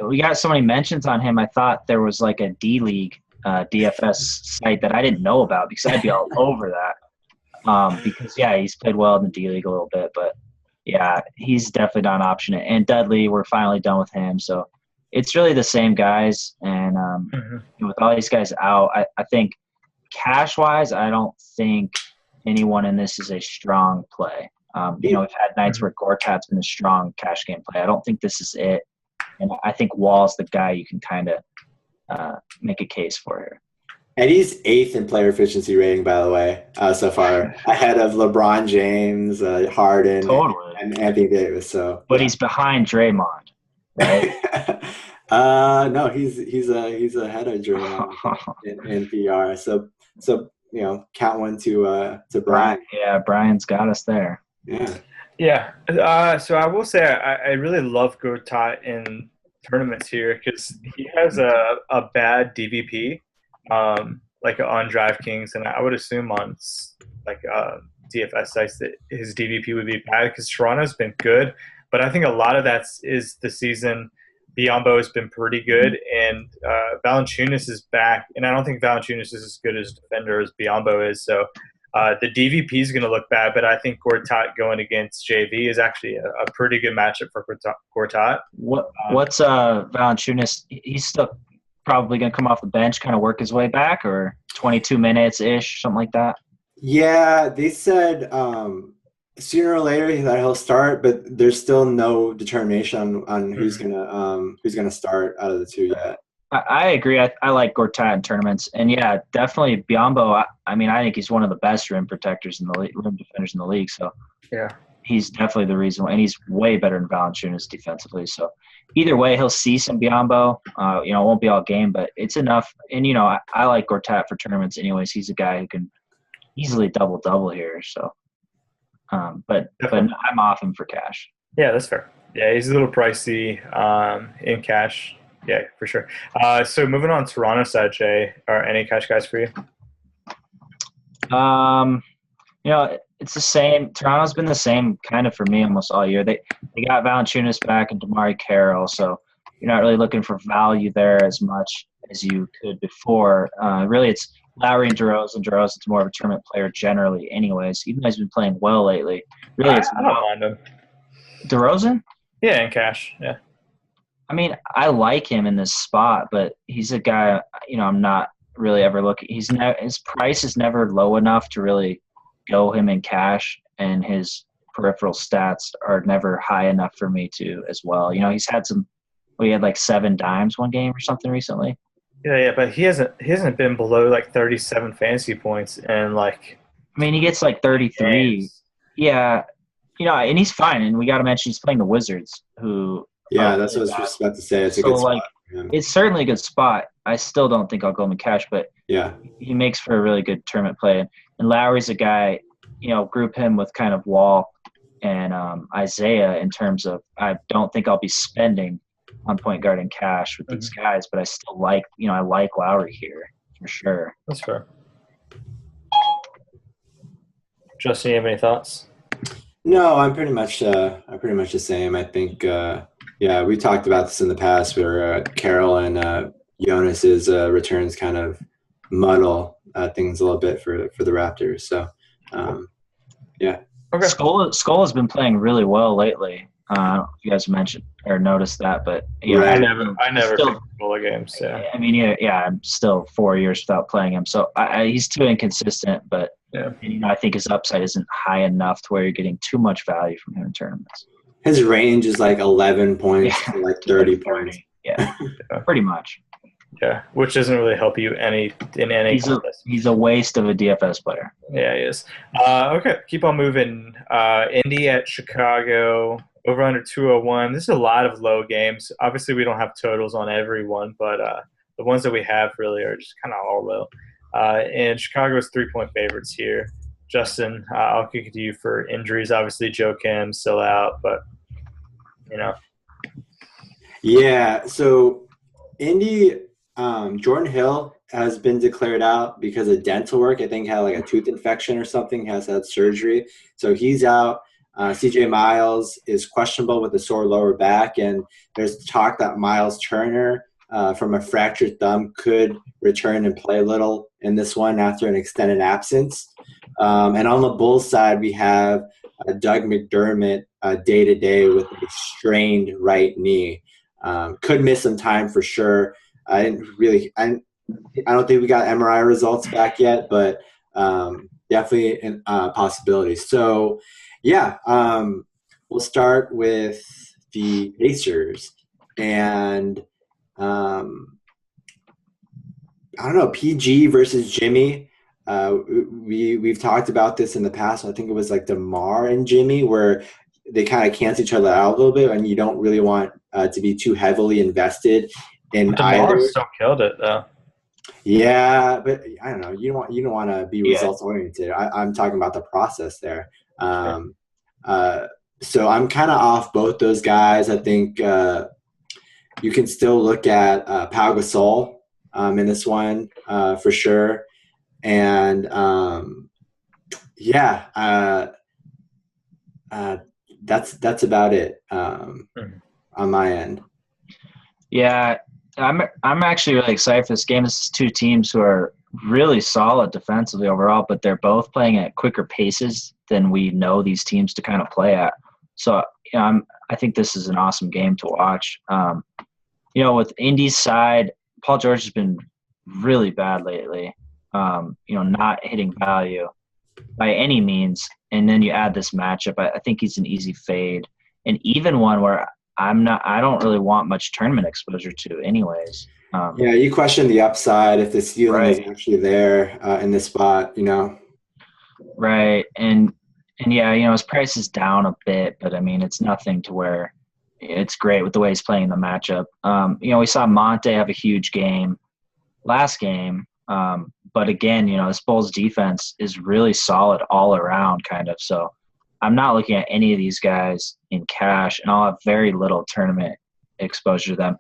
we got so many mentions on him. I thought there was like a D-League DFS site that I didn't know about, because I'd be all over that. Because, yeah, he's played well in the D-League a little bit, but, yeah, he's definitely not an option. And Dudley, we're finally done with him. So it's really the same guys. And with all these guys out, I think cash-wise, I don't think anyone in this is a strong play. We've had nights where Gortat's been a strong cash game play. I don't think this is it. And I think Wall's the guy you can kind of make a case for here. Eddie's 8th in player efficiency rating, by the way, so far, ahead of LeBron James, Harden, and Anthony Davis. But he's behind Draymond, right? No, he's ahead of Draymond in PR. So count one to Bryan. Yeah, Bryan's got us there. Yeah. So I will say I really love Gortat in tournaments here, because he has a bad DVP. Like on DraftKings, and I would assume on like DFS sites that his DVP would be bad, because Toronto's been good, but I think a lot of that is the season. Biyombo has been pretty good, and Valanciunas is back, and I don't think Valanciunas is as good as defender as Biyombo is, so the DVP is going to look bad, but I think Gortat going against JV is actually a pretty good matchup for Gortat. What's Valanciunas? He's still probably going to come off the bench, kind of work his way back, or 22 minutes-ish, something like that? Yeah, they said sooner or later that he'll start, but there's still no determination on who's gonna start out of the two yet. I agree. I like Gortat in tournaments, and yeah, definitely Biyombo. I mean, I think he's one of the best rim protectors in the league, rim defenders in the league. So yeah, he's definitely the reason why, and he's way better than Valanciunas defensively. So either way, he'll see some Biyombo. It won't be all game, but it's enough. And I like Gortat for tournaments anyways. He's a guy who can easily double here. So, but I'm off him for cash. Yeah, that's fair. Yeah, he's a little pricey in cash. Yeah, for sure. So moving on, Toronto side, Jay, are any cash guys for you? It's the same. Toronto's been the same kind of for me almost all year. They got Valanciunas back and DeMarre Carroll, so you're not really looking for value there as much as you could before. Really, it's Lowry and DeRozan. DeRozan's more of a tournament player generally anyways, even though he's been playing well lately. Really, I don't mind him. DeRozan? Yeah, in cash. Yeah. I mean, I like him in this spot, but he's a guy, I'm not really ever looking. His price is never low enough to really go him in cash, and his peripheral stats are never high enough for me to as well. He's had he had like 7 dimes one game or something recently. Yeah, but he hasn't been below like 37 fantasy points and like. I mean, he gets like 33. Games. Yeah, and he's fine. And we got to mention he's playing the Wizards, who. Yeah, that's what I was just about to say. It's a good spot. It's certainly a good spot. I still don't think I'll go him in cash, but yeah, he makes for a really good tournament play. And Lowry's a guy, group him with kind of Wall and Isaiah in terms of I don't think I'll be spending on point guard and cash with these guys, but I still like, I like Lowry here for sure. That's fair. Justin, you have any thoughts? No, I'm pretty much the same. I think, we talked about this in the past where Carroll and Jonas's returns kind of muddle things a little bit for the Raptors. So, yeah. Okay. Skull has been playing really well lately. I don't know if you guys mentioned or noticed that, but I never picked Skull games. Yeah. I mean, I'm still 4 years without playing him, so he's too inconsistent. But I think his upside isn't high enough to where you're getting too much value from him in tournaments. His range is like 11 points to like 30 points. Yeah, pretty much. Yeah, which doesn't really help you in any contest. He's a waste of a DFS player. Yeah, he is. Okay, keep on moving. Indy at Chicago, over under 201. This is a lot of low games. Obviously, we don't have totals on everyone, but the ones that we have really are just kind of all low. And Chicago's 3-point favorites here. Justin, I'll kick it to you for injuries. Obviously, Joe Kim's still out, but Yeah, so Indy, Jordan Hill has been declared out because of dental work. I think had like a tooth infection or something, has had surgery. So he's out. CJ Miles is questionable with a sore lower back, and there's talk that Miles Turner from a fractured thumb could return and play a little in this one after an extended absence. And on the Bulls side, we have Doug McDermott day-to-day with a strained right knee. Could miss some time for sure. I don't think we got MRI results back yet, but definitely a possibility. So, we'll start with the Pacers. And I don't know, PG versus Jimmy. We've talked about this in the past. I think it was like DeMar and Jimmy where they kind of cancel each other out a little bit, and you don't really want to be too heavily invested in DeMar either. Still killed it though. Yeah, but I don't know. You don't want to be results oriented. I'm talking about the process there. So I'm kind of off both those guys. I think you can still look at Pau Gasol in this one for sure. And that's about it on my end. Yeah, I'm actually really excited for this game. This is two teams who are really solid defensively overall, but they're both playing at quicker paces than we know these teams to kind of play at. So I think this is an awesome game to watch. With Indy's side, Paul George has been really bad lately. Not hitting value by any means. And then you add this matchup. I think he's an easy fade, and even one where I don't really want much tournament exposure to anyways. You question the upside if the ceiling is actually there in this spot, Right. And his price is down a bit, but I mean, it's nothing to where it's great with the way he's playing the matchup. We saw Monte have a huge game last game. But again, this Bulls defense is really solid all around kind of. So I'm not looking at any of these guys in cash, and I'll have very little tournament exposure to them.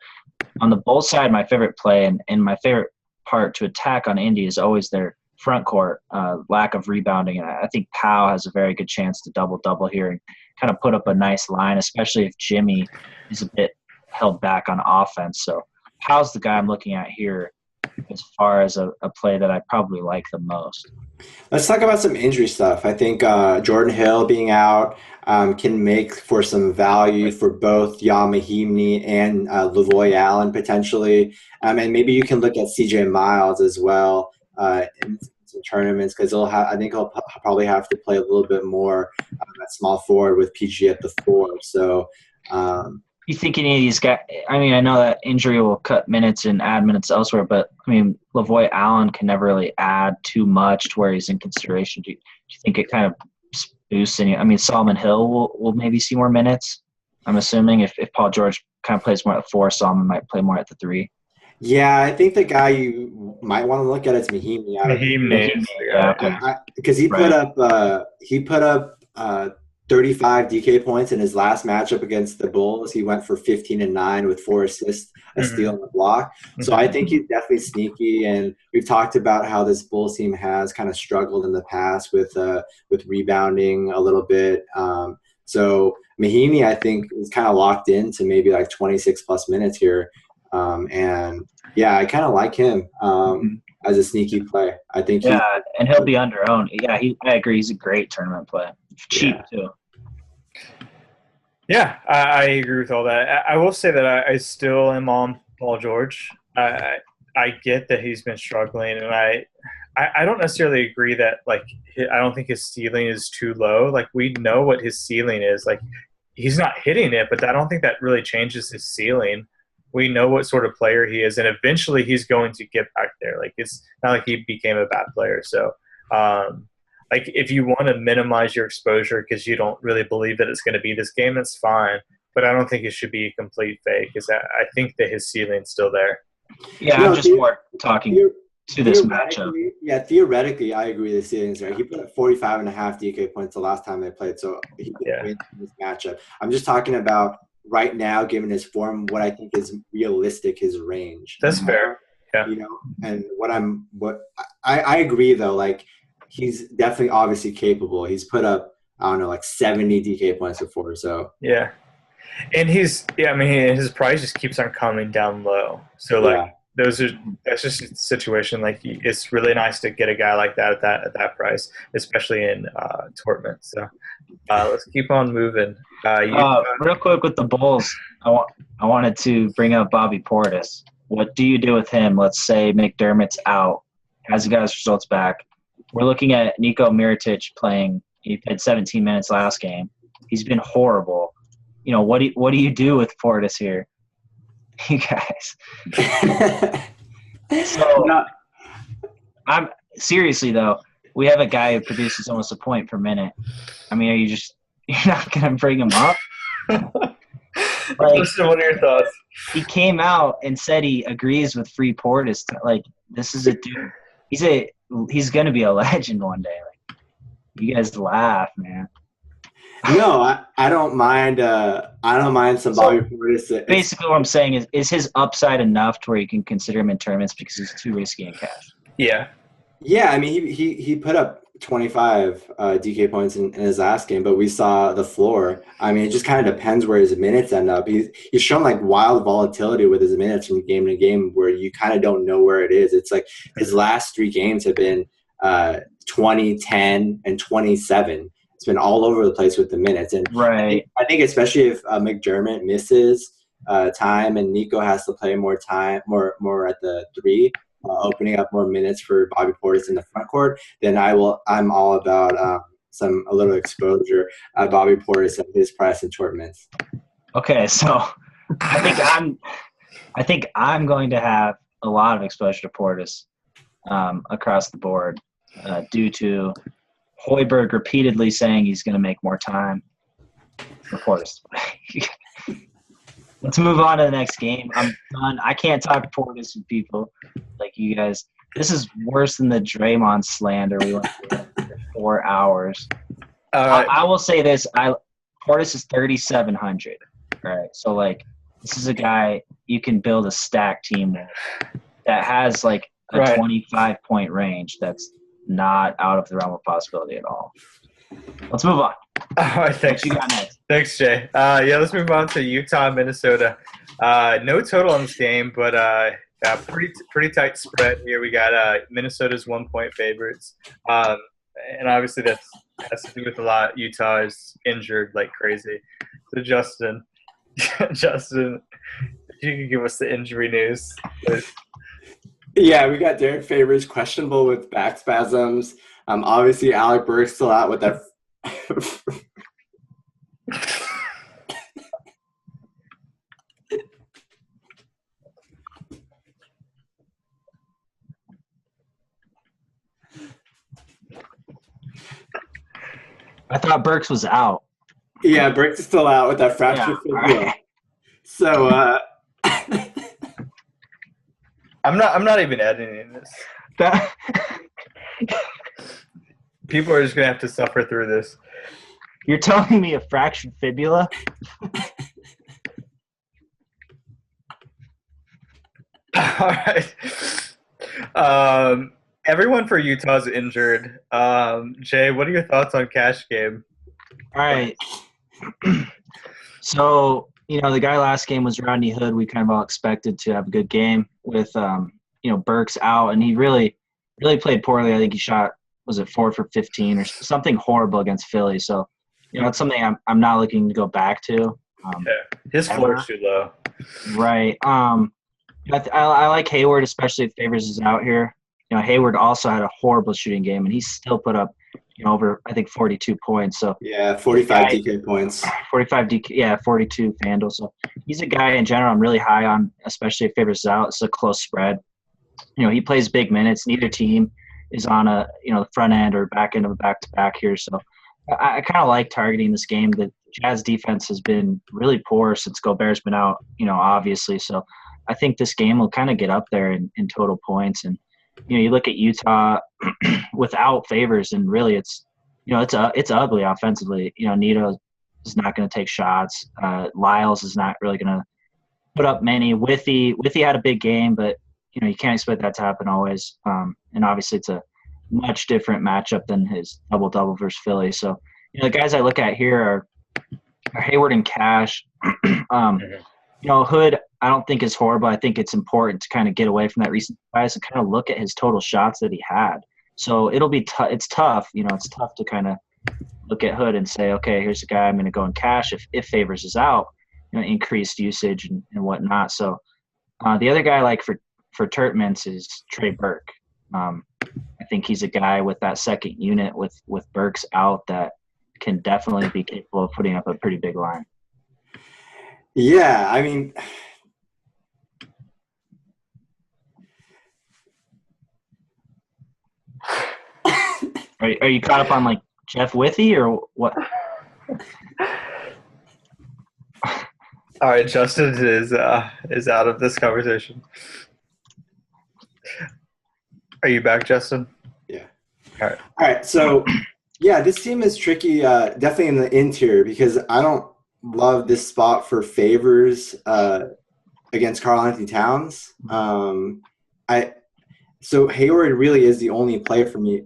On the Bulls side, my favorite play and my favorite part to attack on Indy is always their front court, lack of rebounding. And I think Pau has a very good chance to double-double here and kind of put up a nice line, especially if Jimmy is a bit held back on offense. So Pau's the guy I'm looking at here as far as a play that I probably like the most. Let's talk about some injury stuff. I think Jordan Hill being out can make for some value for both Jan Mahimni and Lavoy Allen potentially. And maybe you can look at CJ Miles as well in some tournaments because I think he'll probably have to play a little bit more at small forward with PG at the 4. So you think any of these guys – I mean, I know that injury will cut minutes and add minutes elsewhere, but, I mean, Lavoy Allen can never really add too much to where he's in consideration. Do you think it kind of boosts any – I mean, Solomon Hill will maybe see more minutes, I'm assuming. If Paul George kind of plays more at the 4, Solomon might play more at the 3. Yeah, I think the guy you might want to look at is Mahimni. Mahimni, because he put up 35 DK points in his last matchup against the Bulls. He went for 15 and 9 with 4 assists, a steal, and a block. So I think he's definitely sneaky. And we've talked about how this Bulls team has kind of struggled in the past with rebounding a little bit. So Mahimni, I think, is kind of locked into maybe like 26 plus minutes here. And yeah, I kind of like him as a sneaky play. I think. Yeah, and he'll be under owned. Yeah, I agree. He's a great tournament play. Cheap too. Yeah, I agree with all that. I will say that I still am on Paul George. I get that he's been struggling, and I don't necessarily agree that, like, I don't think his ceiling is too low. Like, we know what his ceiling is. Like, he's not hitting it, but I don't think that really changes his ceiling. We know what sort of player he is, and eventually he's going to get back there. Like, it's not like he became a bad player. So, like, if you want to minimize your exposure because you don't really believe that it's going to be this game, that's fine. But I don't think it should be a complete fake because I think that his ceiling's still there. Yeah, I'm just more talking to this matchup. Yeah, theoretically, I agree the ceiling's there. He put up 45 and a half DK points the last time they played, so he did win this matchup. I'm just talking about right now, given his form, what I think is realistic, his range. That's fair. Yeah. You know, and I agree though, like, he's definitely obviously capable. He's put up, I don't know, like 70 DK points before. So yeah, and his price just keeps on coming down low. So like that's just a situation. Like, it's really nice to get a guy like that at that price, especially in tournaments. So let's keep on moving. Real quick with the Bulls, I wanted to bring up Bobby Portis. What do you do with him? Let's say McDermott's out, has the guys' results back. We're looking at Nico Mirotic playing. He played 17 minutes last game. He's been horrible. You know, what do you do with Portis here? You guys. So, I'm seriously though. We have a guy who produces almost a point per minute. I mean, you're not gonna bring him up? Listen, what are your thoughts? He came out and said he agrees with Free Portis. Like, this is a dude. He's gonna be a legend one day. Like, you guys laugh, man. No, I don't mind. I don't mind some Bobby Portis. Basically, what I'm saying is his upside enough to where you can consider him in tournaments because he's too risky in cash. Yeah. Yeah, I mean, he put up 25 DK points in his last game, but we saw the floor. I mean, it just kind of depends where his minutes end up. He's shown like wild volatility with his minutes from game to game where you kind of don't know where it is. It's like his last 3 games have been 20, 10, and 27. It's been all over the place with the minutes. And right. I think especially if McDermott misses time and Nico has to play more at the 3, opening up more minutes for Bobby Portis in the front court, then I'm all about a little exposure at Bobby Portis at his price in tournaments. Okay, so I think I'm going to have a lot of exposure to Portis across the board due to Hoiberg repeatedly saying he's going to make more time for Portis. Let's move on to the next game. I'm done. I can't talk Portis with people like you guys. This is worse than the Draymond slander we went through for 4 hours. I will say this. Portis is 3,700. All right. So, like, this is a guy you can build a stack team with that has, like, a 25-point range that's not out of the realm of possibility at all. Let's move on. All right, thanks. What you got next? Thanks, Jay. Let's move on to Utah, Minnesota. No total on this game, but Yeah, pretty tight spread here. We got Minnesota's 1-point favorites, and obviously that has to do with a lot. Utah is injured like crazy. So Justin, if you could give us the injury news. Yeah, we got Derek Favors questionable with back spasms. Obviously Alec Burks still out with that. I thought Burks was out. Yeah, Burks is still out with that fractured fibula. Right. So I'm not even editing this. People are just gonna have to suffer through this. You're telling me a fractured fibula? All right. Everyone for Utah is injured. Jay, what are your thoughts on cash game? All right. So, the guy last game was Rodney Hood. We kind of all expected to have a good game with, Burks out, and he really, really played poorly. I think he shot, was it 4 for 15 or something horrible against Philly. So, it's something I'm not looking to go back to. His floor is too low. Right. I like Hayward, especially if Favors is out here. Hayward also had a horrible shooting game, and he still put up, over, I think, 42 points. So yeah, 45 DK points. 45 DK, yeah, 42 FanDuel. So he's a guy in general I'm really high on, especially if Favors is out. It's a close spread. He plays big minutes. Neither team is on the front end or back end of a back-to-back here. So I kind of like targeting this game. The Jazz defense has been really poor since Gobert's been out, obviously. So I think this game will kind of get up there in total points. And, you look at Utah without Favors, and really it's ugly offensively. Nito is not going to take shots. Lyles is not really going to put up many. Withy had a big game, but, you can't expect that to happen always. And obviously it's a much different matchup than his double-double versus Philly. So, the guys I look at here are Hayward and Cash. Hood I don't think is horrible. I think it's important to kind of get away from that recent bias and kind of look at his total shots that he had. So it'll be it's tough. It's tough to kind of look at Hood and say, okay, here's a guy I'm going to go in Cash if Favors is out, increased usage and whatnot. So the other guy I like for tournaments is Trey Burke. I think he's a guy with that second unit with Burks out that can definitely be capable of putting up a pretty big line. Yeah, I mean – Are you caught up on like Jeff Withy or what? All right, Justin is out of this conversation. Are you back, Justin? Yeah. All right. So, yeah, this team is tricky, definitely in the interior, because I don't love this spot for Favors against Karl-Anthony Towns. So Hayward really is the only play for me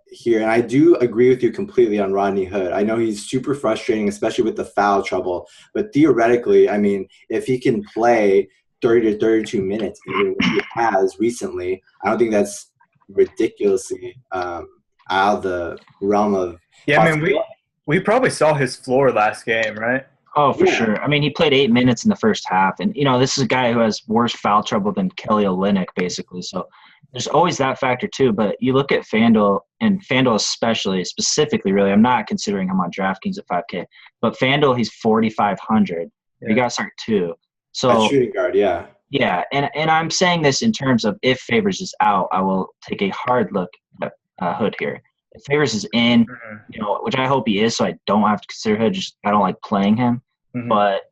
here, and I do agree with you completely on Rodney Hood. I know he's super frustrating, especially with the foul trouble, but theoretically, I mean, if he can play 30 to 32 minutes, even what he has recently, I don't think that's ridiculously out of the realm of yeah. I mean, we probably saw his floor last game, right? Oh, for sure. I mean, he played 8 minutes in the first half, and this is a guy who has worse foul trouble than Kelly Olynyk, basically. So there's always that factor too. But you look at FanDuel, and FanDuel specifically, really, I'm not considering him on DraftKings at 5K, but FanDuel he's 4,500. Yeah. You got to start 2. So that's shooting guard, yeah. Yeah, and I'm saying this in terms of if Favors is out, I will take a hard look at Hood here. If Favors is in, which I hope he is, so I don't have to consider Hood. Just I don't like playing him. Mm-hmm. But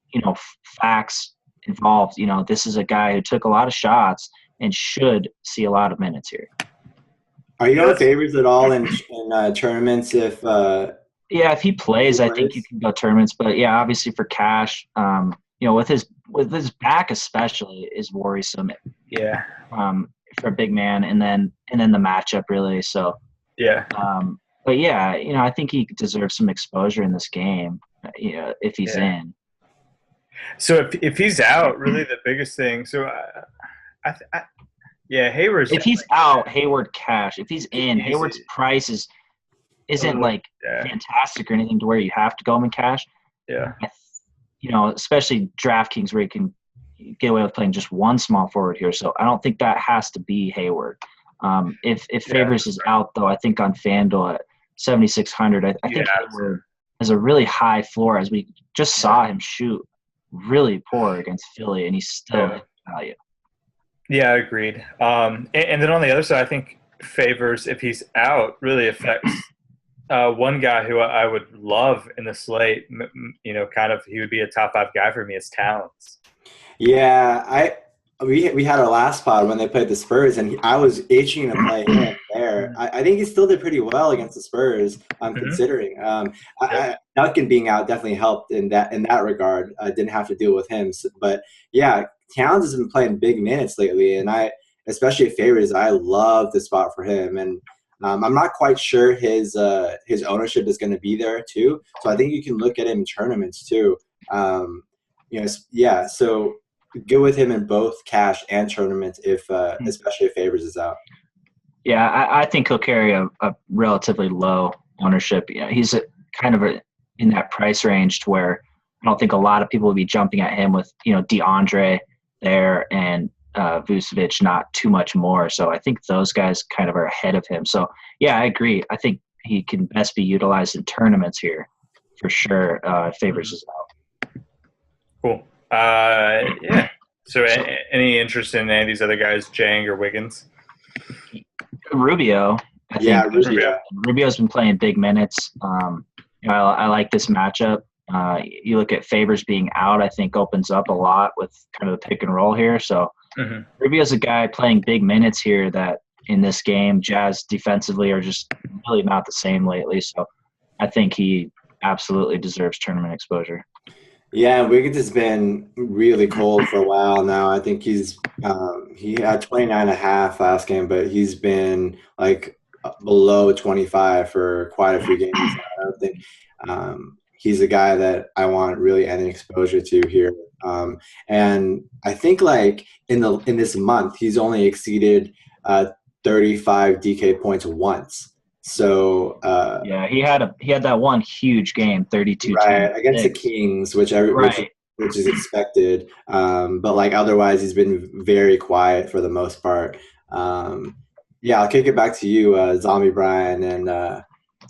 facts involved. This is a guy who took a lot of shots and should see a lot of minutes here. Are you on Favors at all in tournaments? If if he plays, I think you can go tournaments. But yeah, obviously for cash, with his back especially is worrisome. Yeah. For a big man, and then the matchup really. So yeah. But yeah, I think he deserves some exposure in this game. If he's in. So if he's out, really the biggest thing. So Yeah, Hayward's. If he's out, Hayward cash. If he's in, Hayward's price isn't fantastic or anything to where you have to go him in cash. Yeah. Especially DraftKings where you can get away with playing just one small forward here. So I don't think that has to be Hayward. If Favors is out, though, I think on FanDuel at 7,600, I think Hayward has a really high floor, as we just saw him shoot really poor against Philly, and he's still value. Yeah, agreed. And then on the other side, I think Favors, if he's out, really affects one guy who I would love in the slate. He would be a top 5 guy for me is Towns. Yeah, we had our last pod when they played the Spurs, and I was itching to play him there. I think he still did pretty well against the Spurs. Considering Duncan being out definitely helped in that regard. I didn't have to deal with him, but yeah, Towns has been playing big minutes lately, and especially at Favors, I love the spot for him. And I'm not quite sure his ownership is going to be there too. So I think you can look at him in tournaments too. So good with him in both cash and tournaments, especially if Favors is out. Yeah, I think he'll carry a relatively low ownership. He's in that price range to where I don't think a lot of people will be jumping at him with DeAndre there and Vucevic not too much more. So I think those guys kind of are ahead of him. So yeah, I agree. I think he can best be utilized in tournaments here for sure. Favors is out. Cool. Yeah. So any interest in any of these other guys, Jang or Wiggins? Rubio. Rubio's been playing big minutes. I like this matchup. You look at Favors being out, I think opens up a lot with kind of the pick and roll here. So Rubio's a guy playing big minutes here that in this game, Jazz defensively are just really not the same lately. So I think he absolutely deserves tournament exposure. Yeah, Wiggins has been really cold for a while now. I think he had 29.5 last game, but he's been like below 25 for quite a few games. I don't think he's a guy that I want really any exposure to here. And I think like in this month, he's only exceeded 35 DK points once. So he had that one huge game, 32 right against the Kings, which is expected. But like otherwise, he's been very quiet for the most part. I'll kick it back to you, Zombie Bryan,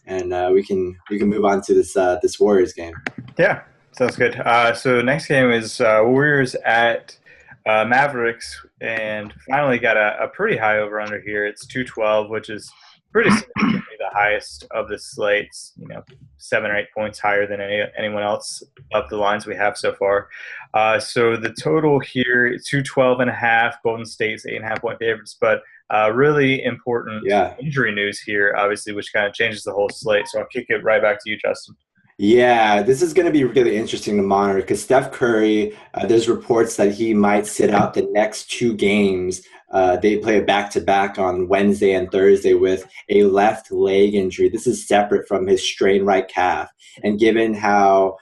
and we can move on to this Warriors game. Yeah, sounds good. So next game is Warriors at Mavericks, and finally got a pretty high over under here. It's 212, which is pretty significantly the highest of the slates, 7 or 8 points higher than anyone else of the lines we have so far. So the total here is 212.5. Golden State's 8.5 point favorites, but really important injury news here, obviously, which kind of changes the whole slate. So I'll kick it right back to you, Justin. Yeah, this is going to be really interesting to monitor because Steph Curry, there's reports that he might sit out the next 2 games. They play a back-to-back on Wednesday and Thursday with a left leg injury. This is separate from his strained right calf. And given how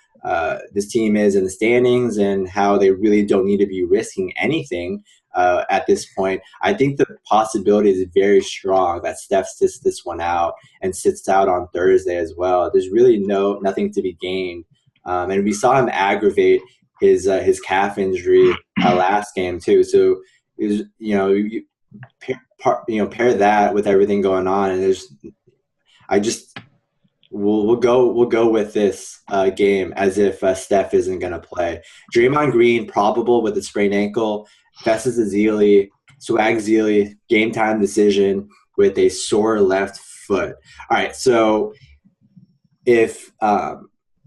this team is in the standings and how they really don't need to be risking anything at this point, I think the possibility is very strong that Steph sits this one out and sits out on Thursday as well. There's really nothing to be gained. And we saw him aggravate his calf injury last game too. So you pair that with everything going on, and we'll go with this game as if Steph isn't going to play. Draymond Green probable with a sprained ankle. Festus Ezeli, Swag Ezeli, game time decision with a sore left foot. All right, so if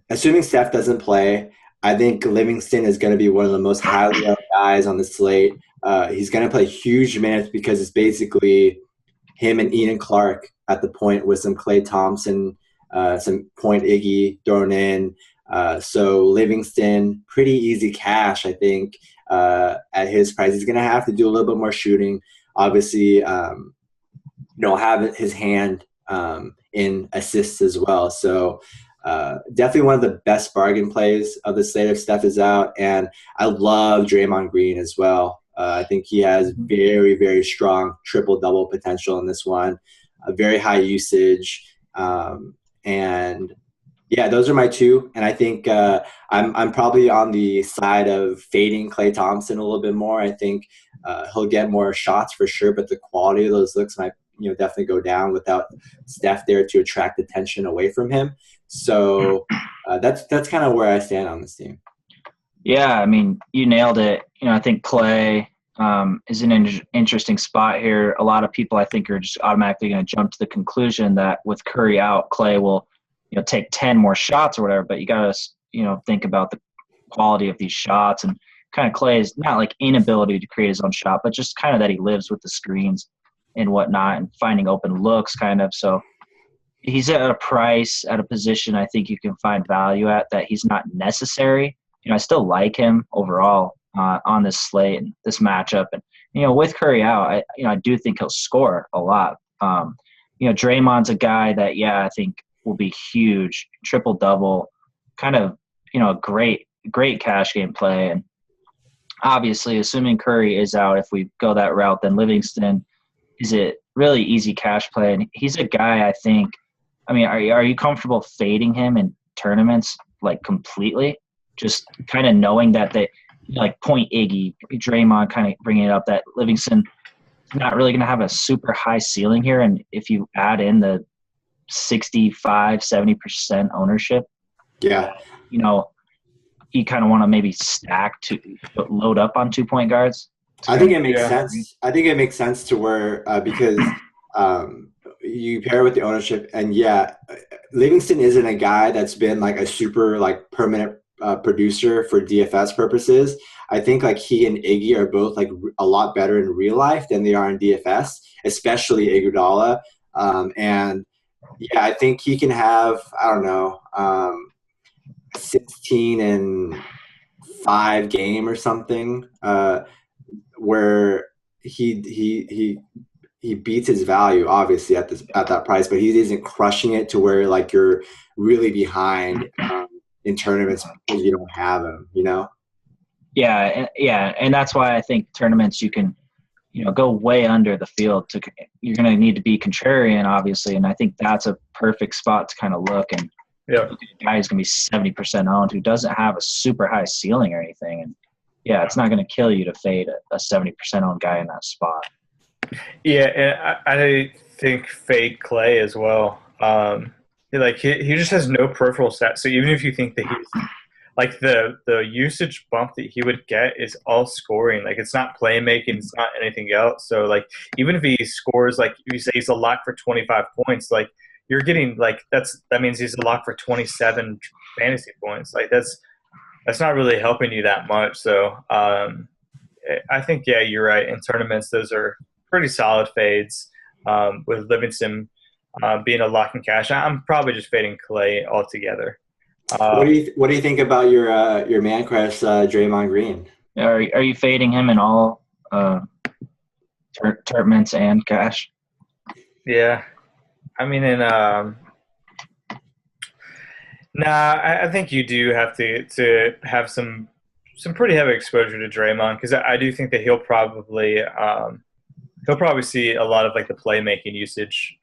assuming Steph doesn't play, I think Livingston is going to be one of the most highly owned guys on the slate. He's going to play huge minutes because it's basically him and Ian Clark at the point with some Klay Thompson, some point Iggy thrown in. So Livingston, pretty easy cash, I think, at his price. He's going to have to do a little bit more shooting. Obviously, have his hand in assists as well. So definitely one of the best bargain plays of the slate if Steph is out. And I love Draymond Green as well. I think he has very, very strong triple-double potential in this one, a very high usage. And yeah, those are my two. And I think I'm probably on the side of fading Klay Thompson a little bit more. I think he'll get more shots for sure, but the quality of those looks might definitely go down without Steph there to attract attention away from him. So that's kind of where I stand on this team. Yeah, I mean, you nailed it. I think Klay is an interesting spot here. A lot of people, I think, are just automatically going to jump to the conclusion that with Curry out, Klay will, take 10 more shots or whatever. But you got to, think about the quality of these shots, and kind of Klay's not like inability to create his own shot, but just kind of that he lives with the screens and whatnot and finding open looks kind of. So he's at a price, at a position I think you can find value at that he's not necessary. I still like him overall on this slate and this matchup. And, with Curry out, I do think he'll score a lot. Draymond's a guy that, I think will be huge, triple-double, kind of, a great cash game play. And obviously, assuming Curry is out, if we go that route, then Livingston is a really easy cash play. And he's a guy I think, are you comfortable fading him in tournaments, like, completely? Just kind of knowing that they like point Iggy, Draymond kind of bringing it up that Livingston not really going to have a super high ceiling here. And if you add in the 65-70% ownership, you kind of want to maybe stack to load up on 2-point guards. I think it makes sense. I think it makes sense to where because you pair with the ownership, and Livingston isn't a guy that's been like a super like permanent producer for DFS purposes. I think like he and Iggy are both like a lot better in real life than they are in DFS, especially Iguodala. And I think he can have 16 and 5 game or something where he beats his value obviously at that price, but he isn't crushing it to where like you're really behind in tournaments because you don't have him, Yeah, and that's why I think tournaments you can, go way under the field. You're going to need to be contrarian, obviously, and I think that's a perfect spot to kind of look. And look at a guy who's going to be 70% owned who doesn't have a super high ceiling or anything. And it's not going to kill you to fade a 70% owned guy in that spot. Yeah, and I think fade Klay as well. He just has no peripheral stats. So even if you think that he's like the usage bump that he would get is all scoring. Like it's not playmaking, it's not anything else. So like even if he scores, like you say he's a lock for 25 points, like you're getting like that means he's a lock for 27 fantasy points. Like that's not really helping you that much. So I think you're right. In tournaments, those are pretty solid fades. With Livingston being a lock and cash, I'm probably just fading Klay altogether. What do you think about your man crush, Draymond Green? Are you fading him in all tournaments and cash? Yeah, I think you do have to have some pretty heavy exposure to Draymond because I do think that he'll probably see a lot of like the playmaking usage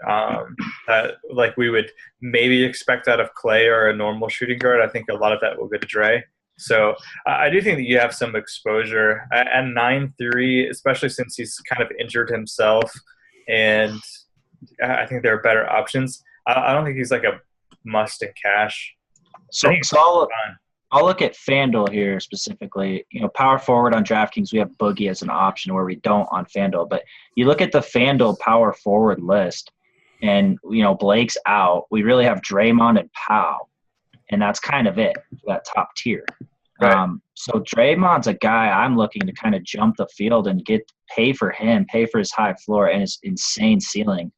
that like we would maybe expect out of Klay or a normal shooting guard. I think a lot of that will go to Dre. So I do think that you have some exposure at 9-3, especially since he's kind of injured himself, and I think there are better options. I don't think he's like a must in cash. So I'll look at FanDuel here specifically. Power forward on DraftKings, we have Boogie as an option where we don't on FanDuel. But you look at the FanDuel power forward list, and Blake's out. We really have Draymond and Powell, and that's kind of it for that top tier. Right. So Draymond's a guy I'm looking to kind of jump the field and pay for his high floor and his insane ceiling.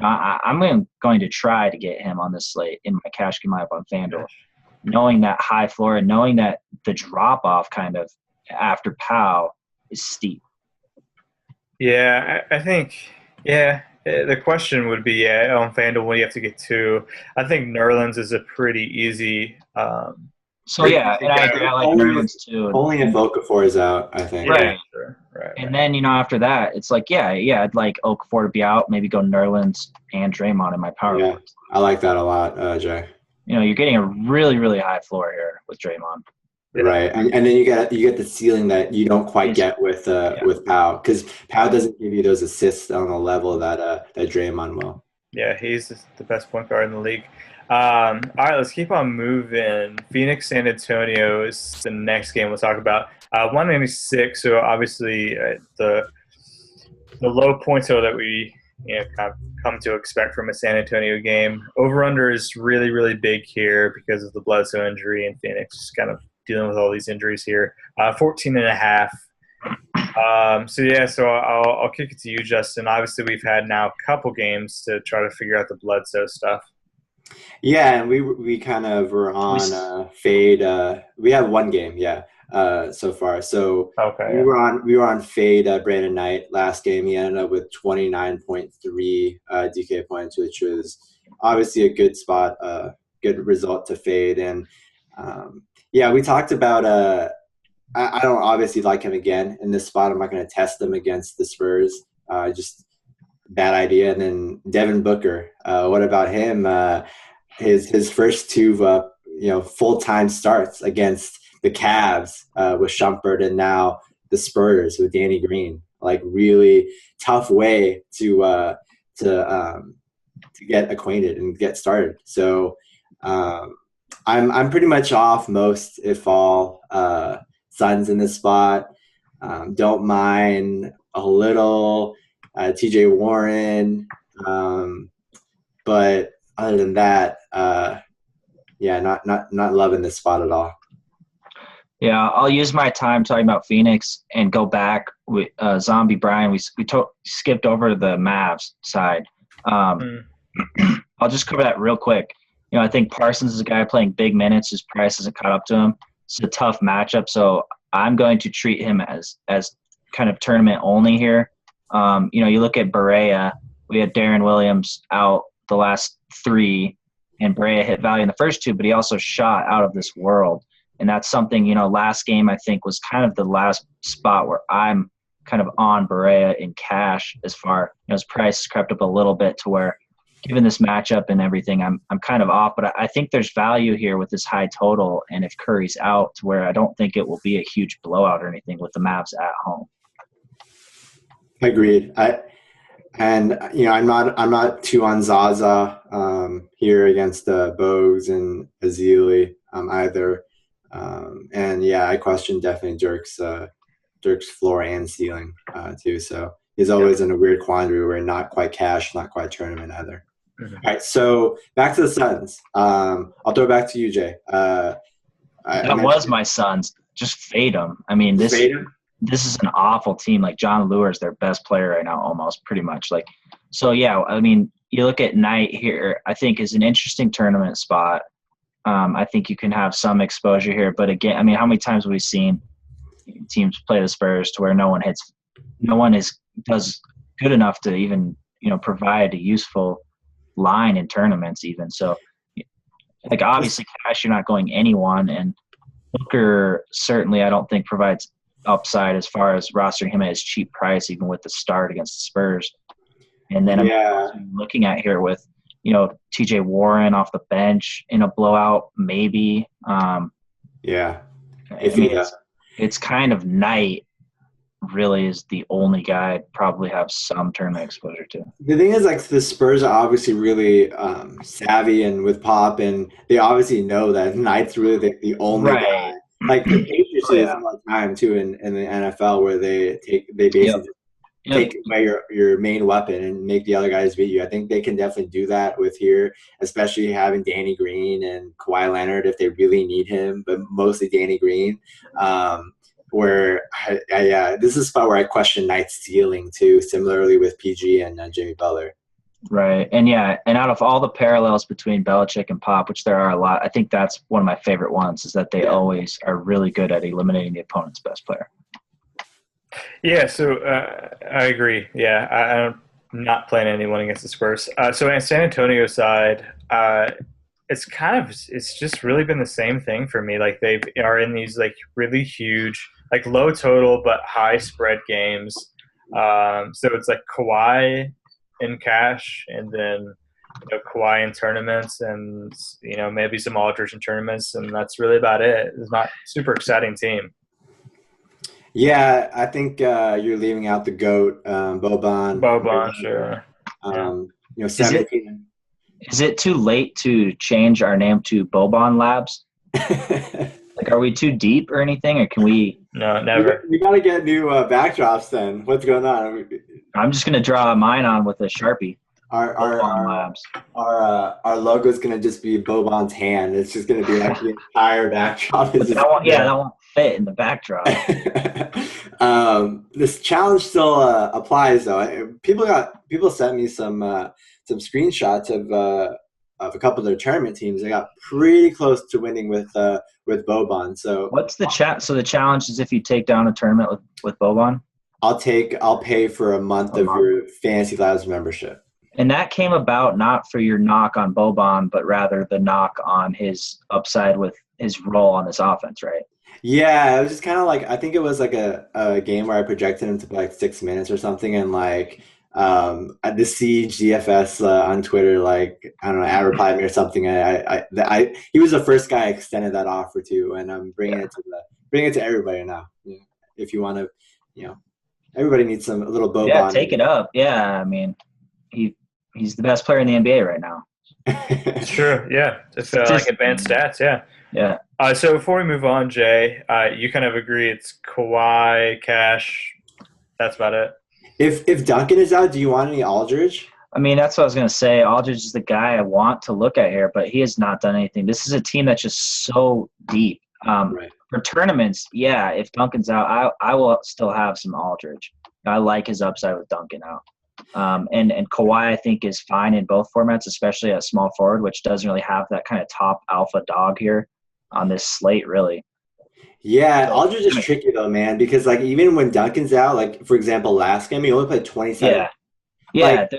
I'm going to try to get him on this slate in my cash game lineup on FanDuel. Knowing that high floor and knowing that the drop-off kind of after Powell is steep. Yeah, I think, the question would be, on FanDuel, what do you have to get to? I think Nerlens is a pretty easy and I agree. I like Nerlens too. Only if Okafor is out, I think. Right. And then, after that, it's like, I'd like Okafor to be out, maybe go Nerlens and Draymond in my power. Yeah, I like that a lot, Jay. You're getting a really, really high floor here with Draymond. Right, and then you get the ceiling that you don't quite get with Powell, because Powell doesn't give you those assists on the level that Draymond will. Yeah, he's the best point guard in the league. All right, let's keep on moving. Phoenix, San Antonio is the next game we'll talk about. 196. So obviously the low point total that we kind of come to expect from a San Antonio game. Over under is really, really big here because of the Bledsoe injury, and Phoenix is kind of dealing with all these injuries here. 14.5. So I'll kick it to you, Justin. Obviously, we've had now a couple games to try to figure out the Bledsoe stuff. Yeah, and we kind of were on fade. We have one game, so far. So okay, we were on fade Brandon Knight last game. He ended up with 29.3 DK points, which was obviously a good spot, good result to fade. And we talked about. I don't obviously like him again in this spot. I'm not going to test him against the Spurs. Just bad idea. And then Devin Booker. What about him? His first two full-time starts against the Cavs with Shumpert, and now the Spurs with Danny Green. Like, really tough way to get acquainted and get started. So I'm pretty much off most, if all, Suns in this spot. Don't mind a little TJ Warren, but other than that, not loving this spot at all. Yeah, I'll use my time talking about Phoenix and go back with Zombie Bryan. We skipped over to the Mavs side. I'll just cover that real quick. I think Parsons is a guy playing big minutes. His price hasn't caught up to him. It's a tough matchup, so I'm going to treat him as kind of tournament only here. You look at Barea. We had Darren Williams out the last 3, and Barea hit value in the first 2, but he also shot out of this world. And that's something, last game I think was kind of the last spot where I'm kind of on Barea in cash as far his price crept up a little bit to where, given this matchup and everything, I'm kind of off. But I think there's value here with this high total, and if Curry's out, to where I don't think it will be a huge blowout or anything with the Mavs at home. Agreed. I'm not too on Zaza here against Bogues and Azili either. I question definitely Dirk's floor and ceiling too. So he's always in a weird quandary where not quite cash, not quite tournament either. Mm-hmm. All right, so back to the Suns. I'll throw it back to you, Jay. That was my Suns. Just fade them. I mean, this is an awful team. Like, John Lure is their best player right now, almost pretty much. Like, so yeah. I mean, you look at Knight here. I think is an interesting tournament spot. I think you can have some exposure here, but again, I mean, how many times have we seen teams play the Spurs to where no one does good enough to even provide a useful line in tournaments even. So, like, obviously cash, you're not going anyone, and Booker certainly I don't think provides upside as far as rostering him at his cheap price, even with the start against the Spurs. And then I'm looking at here with TJ Warren off the bench in a blowout, maybe. It's kind of Knight really is the only guy I'd probably have some tournament exposure to. The thing is, like, the Spurs are obviously really savvy and with Pop, and they obviously know that Knight's really the only guy. Like, the Patriots is a lot of time too in the NFL where they basically take away your main weapon and make the other guys beat you. I think they can definitely do that with here, especially having Danny Green and Kawhi Leonard if they really need him, but mostly Danny Green. Where this is a spot where I question Knight's ceiling too, similarly with PG and Jimmy Butler. Right, and out of all the parallels between Belichick and Pop, which there are a lot, I think that's one of my favorite ones, is that they always are really good at eliminating the opponent's best player. Yeah, so I agree. Yeah, I'm not playing anyone against the Spurs. So on San Antonio side, it's just really been the same thing for me. Like, they are in these like really huge like low total but high spread games. So it's like Kawhi in cash, and then Kawhi in tournaments, and maybe some Aldridge in tournaments, and that's really about it. It's not super exciting team. Yeah, I think you're leaving out the GOAT, Boban. Boban, sure. 17. Is it too late to change our name to Boban Labs? Like, are we too deep or anything, or can we? No, never. We got to get new backdrops then. What's going on? I'm just gonna draw mine on with a Sharpie. Our logo is gonna just be Boban's hand. It's just gonna be like the entire backdrop. That won't fit in the backdrop. This challenge still applies though. People sent me some screenshots of a couple of their tournament teams. They got pretty close to winning with Boban. So what's the chat? So the challenge is if you take down a tournament with Boban. I'll pay for a month of your Fantasy Labs membership. And that came about not for your knock on Boban, but rather the knock on his upside with his role on this offense, right? Yeah, it was just kind of like, I think it was like a game where I projected him to play like 6 minutes or something, and like at the Siege DFS on Twitter, like I don't know, I replied me or something. He was the first guy I extended that offer to, and I'm bringing it to everybody now. If you want to, everybody needs a little Boban. Yeah, take it up. Yeah, I mean, he's the best player in the NBA right now. It's true. Yeah, it's like advanced stats. Yeah. Yeah. So before we move on, Jay, you kind of agree it's Kawhi, Cash. That's about it. If Duncan is out, do you want any Aldridge? I mean, that's what I was going to say. Aldridge is the guy I want to look at here, but he has not done anything. This is a team that's just so deep. Right. For tournaments, yeah, if Duncan's out, I will still have some Aldridge. I like his upside with Duncan out. And Kawhi, I think, is fine in both formats, especially at small forward, which doesn't really have that kind of top alpha dog here on this slate, really. Yeah, Aldridge is tricky though, man, because like even when Duncan's out, like for example, last game he only played 27. Yeah, like,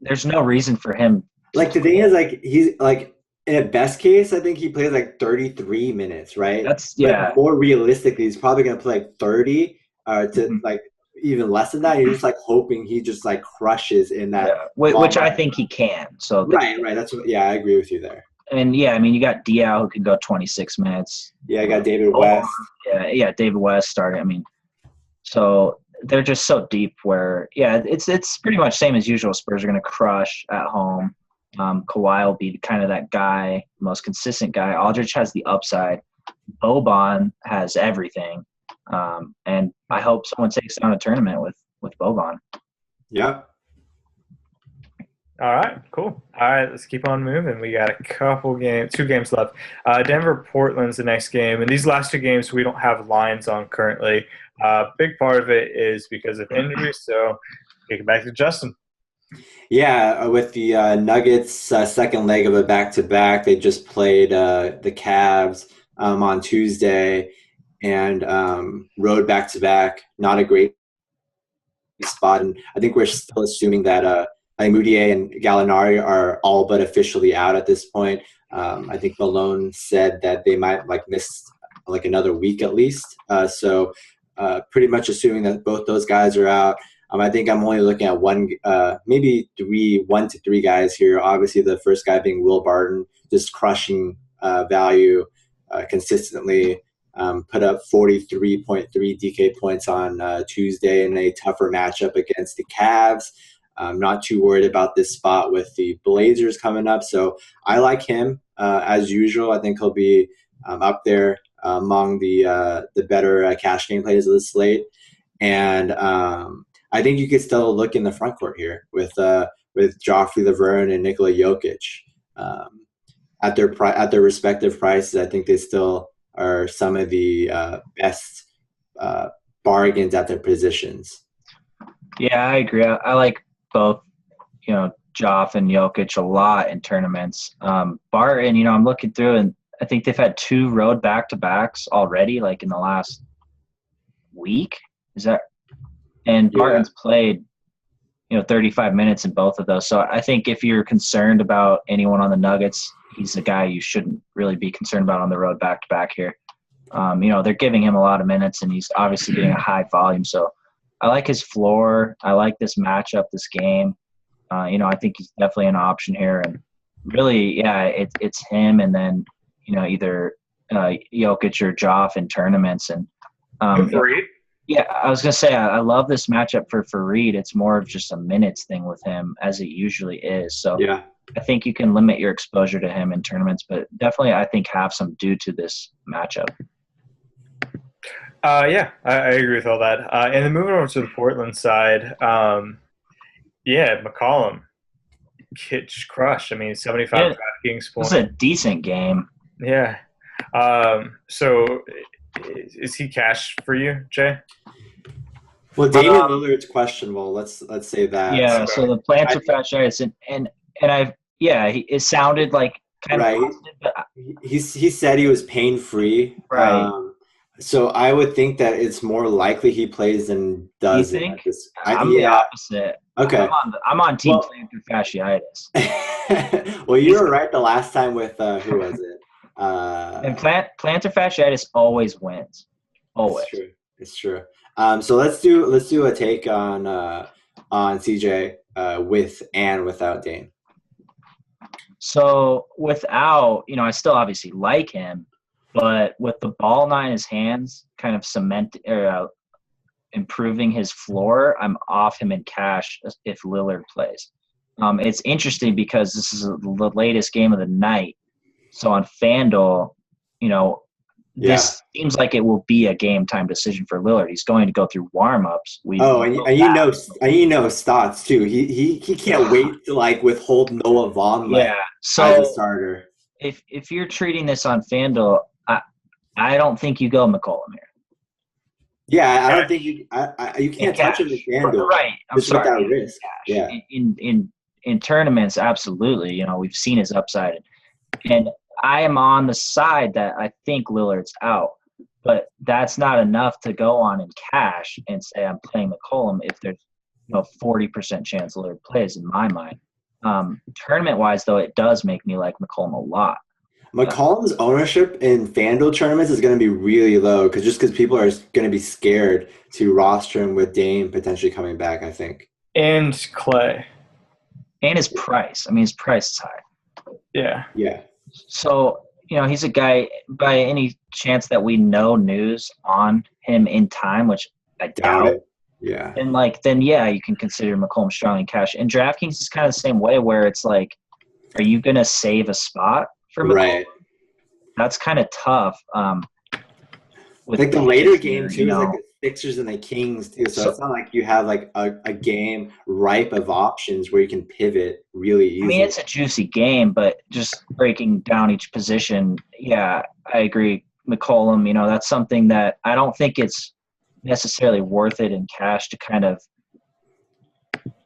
there's no reason for him. Like the thing is, like he's like in a best case, I think he plays like 33 minutes, right? But more realistically, he's probably gonna play like 30 to like even less than that. You're just like hoping he just like crushes in that, which I think he can. So right. That's what. Yeah, I agree with you there. And yeah, I mean, you got Diaw who can go 26 minutes. Yeah, I got David West. Yeah, David West starting. I mean, so they're just so deep. Where it's pretty much same as usual. Spurs are going to crush at home. Kawhi will be kind of that guy, most consistent guy. Aldridge has the upside. Boban has everything. And I hope someone takes down a tournament with Boban. Yep. All right, cool. All right, let's keep on moving. We got two games left. Denver, Portland's the next game. And these last two games, we don't have lines on currently. Big part of it is because of injuries. So kick it back to Justin. Yeah, with the Nuggets' second leg of a back-to-back, they just played the Cavs on Tuesday and road back-to-back. Not a great spot. And I think we're still assuming that Moutier and Gallinari are all but officially out at this point. I think Malone said that they might miss another week at least. So pretty much assuming that both those guys are out. I think I'm only looking at one to three guys here. Obviously, the first guy being Will Barton, just crushing value consistently. Put up 43.3 DK points on Tuesday in a tougher matchup against the Cavs. I'm not too worried about this spot with the Blazers coming up. So I like him as usual. I think he'll be up there among the better cash game players of the slate. And I think you could still look in the front court here with Joffrey Laverne and Nikola Jokic at their respective prices. I think they still are some of the best bargains at their positions. Yeah, I agree. I like both, Joff and Jokic a lot in tournaments. Barton, I'm looking through and I think they've had 2 road back-to-backs already, like in the last week. And Barton's played, 35 minutes in both of those. So I think if you're concerned about anyone on the Nuggets, he's a guy you shouldn't really be concerned about on the road back-to-back here. They're giving him a lot of minutes, and he's obviously getting a high volume. So I like his floor. I like this matchup, this game. I think he's definitely an option here. And really, yeah, it's him, and then either Jokic or Joff in tournaments. And Reed? Yeah, I was gonna say I love this matchup for Reed. It's more of just a minutes thing with him, as it usually is. So yeah, I think you can limit your exposure to him in tournaments, but definitely I think have some due to this matchup. Yeah, I agree with all that. And then moving over to the Portland side, McCollum just crushed. I mean, 75 DraftKings points. This is a decent game. Yeah. So is he cash for you, Jay? Well, Damian Lillard's questionable. Let's say that. Yeah. So the plantar fasciitis and it sounded like kind of positive, but he said he was pain free. Right. So I would think that it's more likely he plays than doesn't. You think? I'm the opposite. Okay. I'm on team plantar fasciitis. Well, you were right the last time with who was it? And plantar fasciitis always wins. Always. It's true. So let's do a take on CJ with and without Dame. So without, I still obviously like him, but with the ball not in his hands, kind of improving his floor, I'm off him in cash if Lillard plays. It's interesting because this is the latest game of the night. So on FanDuel, this seems like it will be a game time decision for Lillard. He's going to go through warm-ups. And Stotts too. He can't wait to withhold Noah Vaughn as a starter. If you're treating this on FanDuel, I don't think you go McCollum here. Yeah, I don't think you can't touch him in FanDuel. Right. I'm sorry. Without risk. Yeah. In tournaments, absolutely. We've seen his upside. And I am on the side that I think Lillard's out, but that's not enough to go on in cash and say I'm playing McCollum if there's 40% chance Lillard plays in my mind. Tournament-wise, though, it does make me like McCollum a lot. McCollum's ownership in FanDuel tournaments is going to be really low because people are going to be scared to roster him with Dame potentially coming back, I think. And Clay. And his price. I mean, his price is high. Yeah. Yeah. So, he's a guy, by any chance that we know news on him in time, which I doubt it. Yeah. And you can consider McCollum strong in cash. And DraftKings is kind of the same way where it's like, are you going to save a spot for McCollum? Right. That's kind of tough. With the later game too, like the Sixers and the Kings too. So it's not like you have a game ripe of options where you can pivot really easily. I mean, it's a juicy game, but just breaking down each position, I agree. McCollum, that's something that I don't think it's necessarily worth it in cash to kind of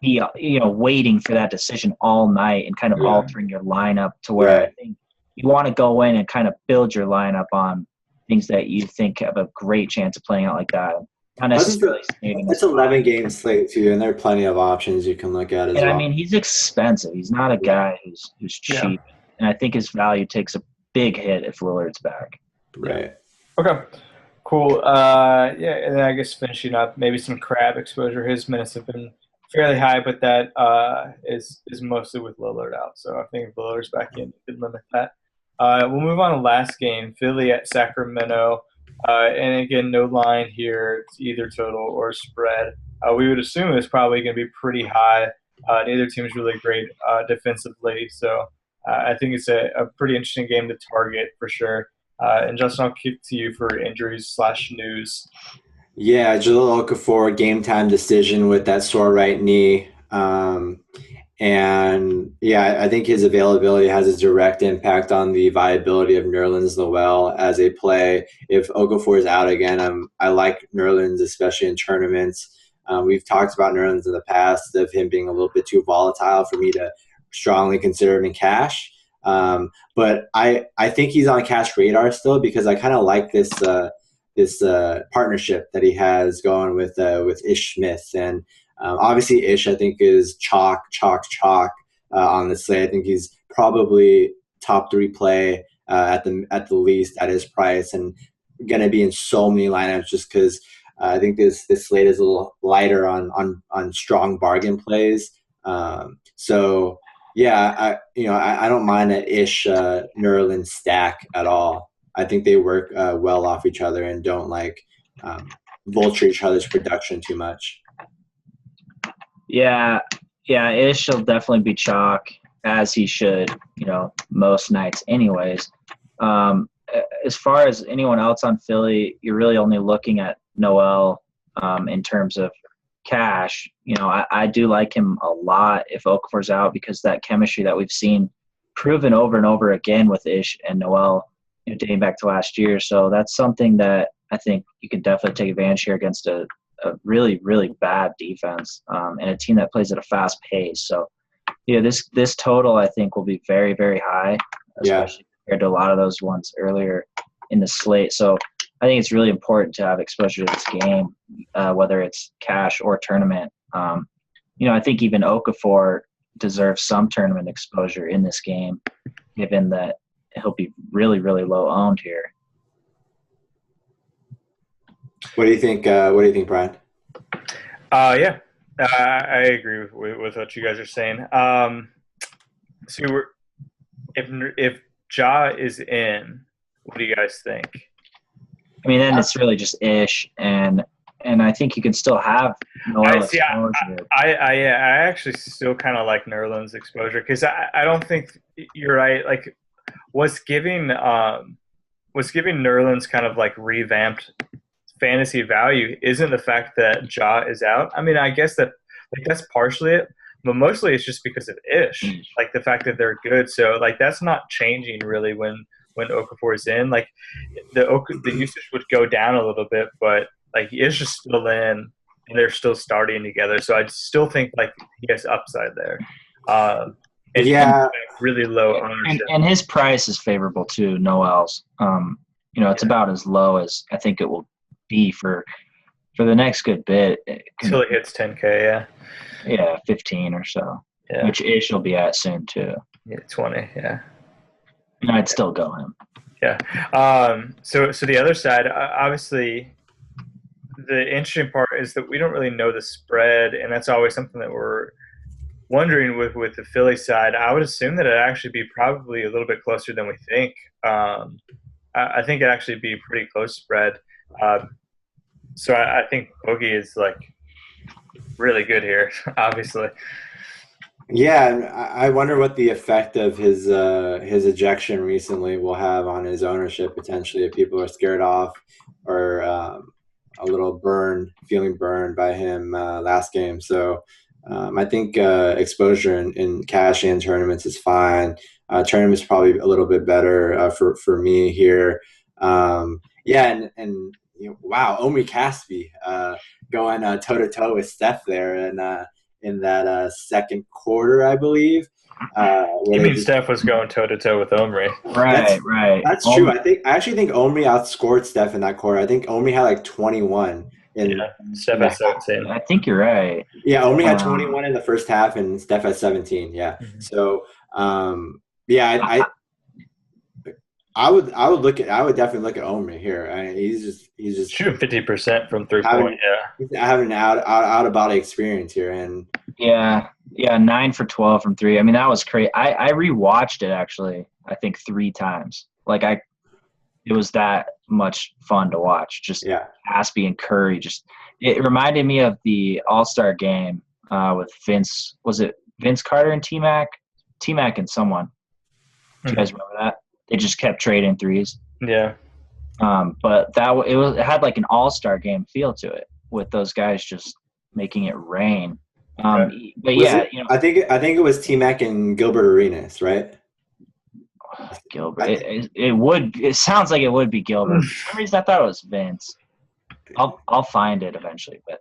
be, waiting for that decision all night and kind of altering your lineup to where I think you want to go in and kind of build your lineup on things that you think have a great chance of playing out like that. Not necessarily it's 11 game slate too, and there are plenty of options you can look at as well. I mean, he's expensive. He's not a guy who's cheap, and I think his value takes a big hit if Lillard's back. Right. Okay. Cool. And then I guess finishing up, maybe some Crab exposure. His minutes have been fairly high, but that is mostly with Lillard out. So I think if Lillard's back in, you could limit that. We'll move on to last game, Philly at Sacramento. And again, no line here. It's either total or spread. We would assume it's probably going to be pretty high. Neither team is really great defensively. So I think it's a pretty interesting game to target for sure. And Justin, I'll kick to you for injuries/news. Yeah, Jahlil Okafor, game time decision with that sore right knee. And I think his availability has a direct impact on the viability of Nerlens Noel as a play. If Okafor is out again, I like Nerlens, especially in tournaments. We've talked about Nerlens in the past of him being a little bit too volatile for me to strongly consider him in cash. But I think he's on cash radar still because I kind of like this partnership that he has going with Ish Smith. And obviously Ish, I think, is chalk on the slate. I think he's probably top 3 play at the least at his price. And going to be in so many lineups just because I think this slate is a little lighter on strong bargain plays. So yeah, I don't mind an Ish Nerlens stack at all. I think they work well off each other and don't vulture each other's production too much. Yeah, Ish will definitely be chalk, as he should, most nights anyways. As far as anyone else on Philly, you're really only looking at Noel in terms of cash. I do like him a lot if Okafor's out, because that chemistry that we've seen proven over and over again with Ish and Noel, dating back to last year. So that's something that I think you can definitely take advantage here against a really, really bad defense and a team that plays at a fast pace. So, this total I think will be very, very high, especially compared to a lot of those ones earlier in the slate. So I think it's really important to have exposure to this game, whether it's cash or tournament. I think even Okafor deserves some tournament exposure in this game, given that he'll be really, really low owned here. What do you think, Bryan? Yeah, I agree with what you guys are saying. So if Ja is in, what do you guys think? I mean, then it's really just Ish, and I think you can still have Noel exposure. I actually still kind of like Nerlens exposure, because I don't think you're right. Like, what's giving Nerlens kind of revamped fantasy value isn't the fact that Ja is out. I mean, I guess that's partially it, but mostly it's just because of Ish, the fact that they're good. So that's not changing really when Okafor is in. The usage would go down a little bit, but Ish is still in and they're still starting together. So I still think he has upside there. And really low ownership. And his price is favorable too, Noel's. It's about as low as I think it will be for the next good bit. Until it hits 10K, yeah, 15 or so. Yeah. Which Ish will be at soon too. Yeah, 20, yeah. And I'd still go him. Yeah. So the other side, obviously, the interesting part is that we don't really know the spread, and that's always something that we're wondering with the Philly side. I would assume that it'd actually be probably a little bit closer than we think. I think it'd actually be pretty close spread. So I think Boogie is really good here, obviously. Yeah, I wonder what the effect of his ejection recently will have on his ownership potentially, if people are scared off or a little feeling burned by him last game. So I think exposure in cash and tournaments is fine. Tournaments probably a little bit better for me here. Wow, Omri Caspi going toe-to-toe with Steph there in that second quarter, I believe. You mean Steph was going toe-to-toe with Omri? Right. That's true. I actually think Omri outscored Steph in that quarter. I think Omri had 21. Steph had 17. I think you're right. Yeah, Omri had 21 in the first half, and Steph had 17. Yeah. Mm-hmm. So, I would definitely look at Omri here. I mean, he's just shooting 50% from 3-point. He's having an out of body experience here, and 9 for 12 from 3. I mean, that was crazy. I rewatched it actually. I think 3 times. It was that much fun to watch. Just Caspi and Curry. It reminded me of the All-Star game with Vince. Was it Vince Carter and T-Mac? T-Mac and someone. Do you guys remember that? They just kept trading threes. Yeah. But it had an all-star game feel to it, with those guys just making it rain. But I think it was T-Mac and Gilbert Arenas, right? Gilbert. It sounds like it would be Gilbert. For some reason I thought it was Vince. I'll find it eventually, but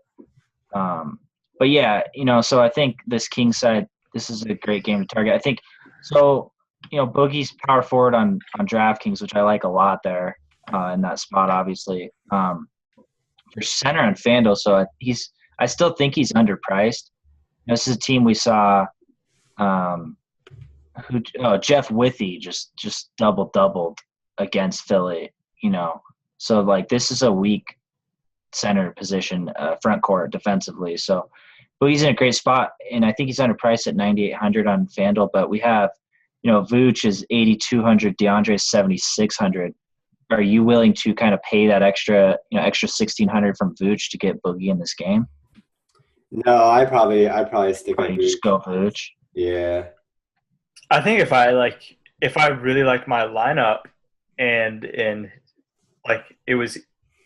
yeah, so I think this king side, this is a great game to target. I think so. Boogie's power forward on DraftKings, which I like a lot there in that spot, obviously. For center on FanDuel, so I still think he's underpriced. This is a team we saw Jeff Withey just doubled against Philly, So, like, this is a weak center position, front court defensively. So, but he's in a great spot, and I think he's underpriced at 9,800 on FanDuel. But we have, Vooch is 8,200, DeAndre is 7,600. Are you willing to kind of pay that extra 1,600 from Vooch to get Boogie in this game? No, I'd probably stick with Vooch. Just go Vooch. Yeah. I think if I really like my lineup and like it was,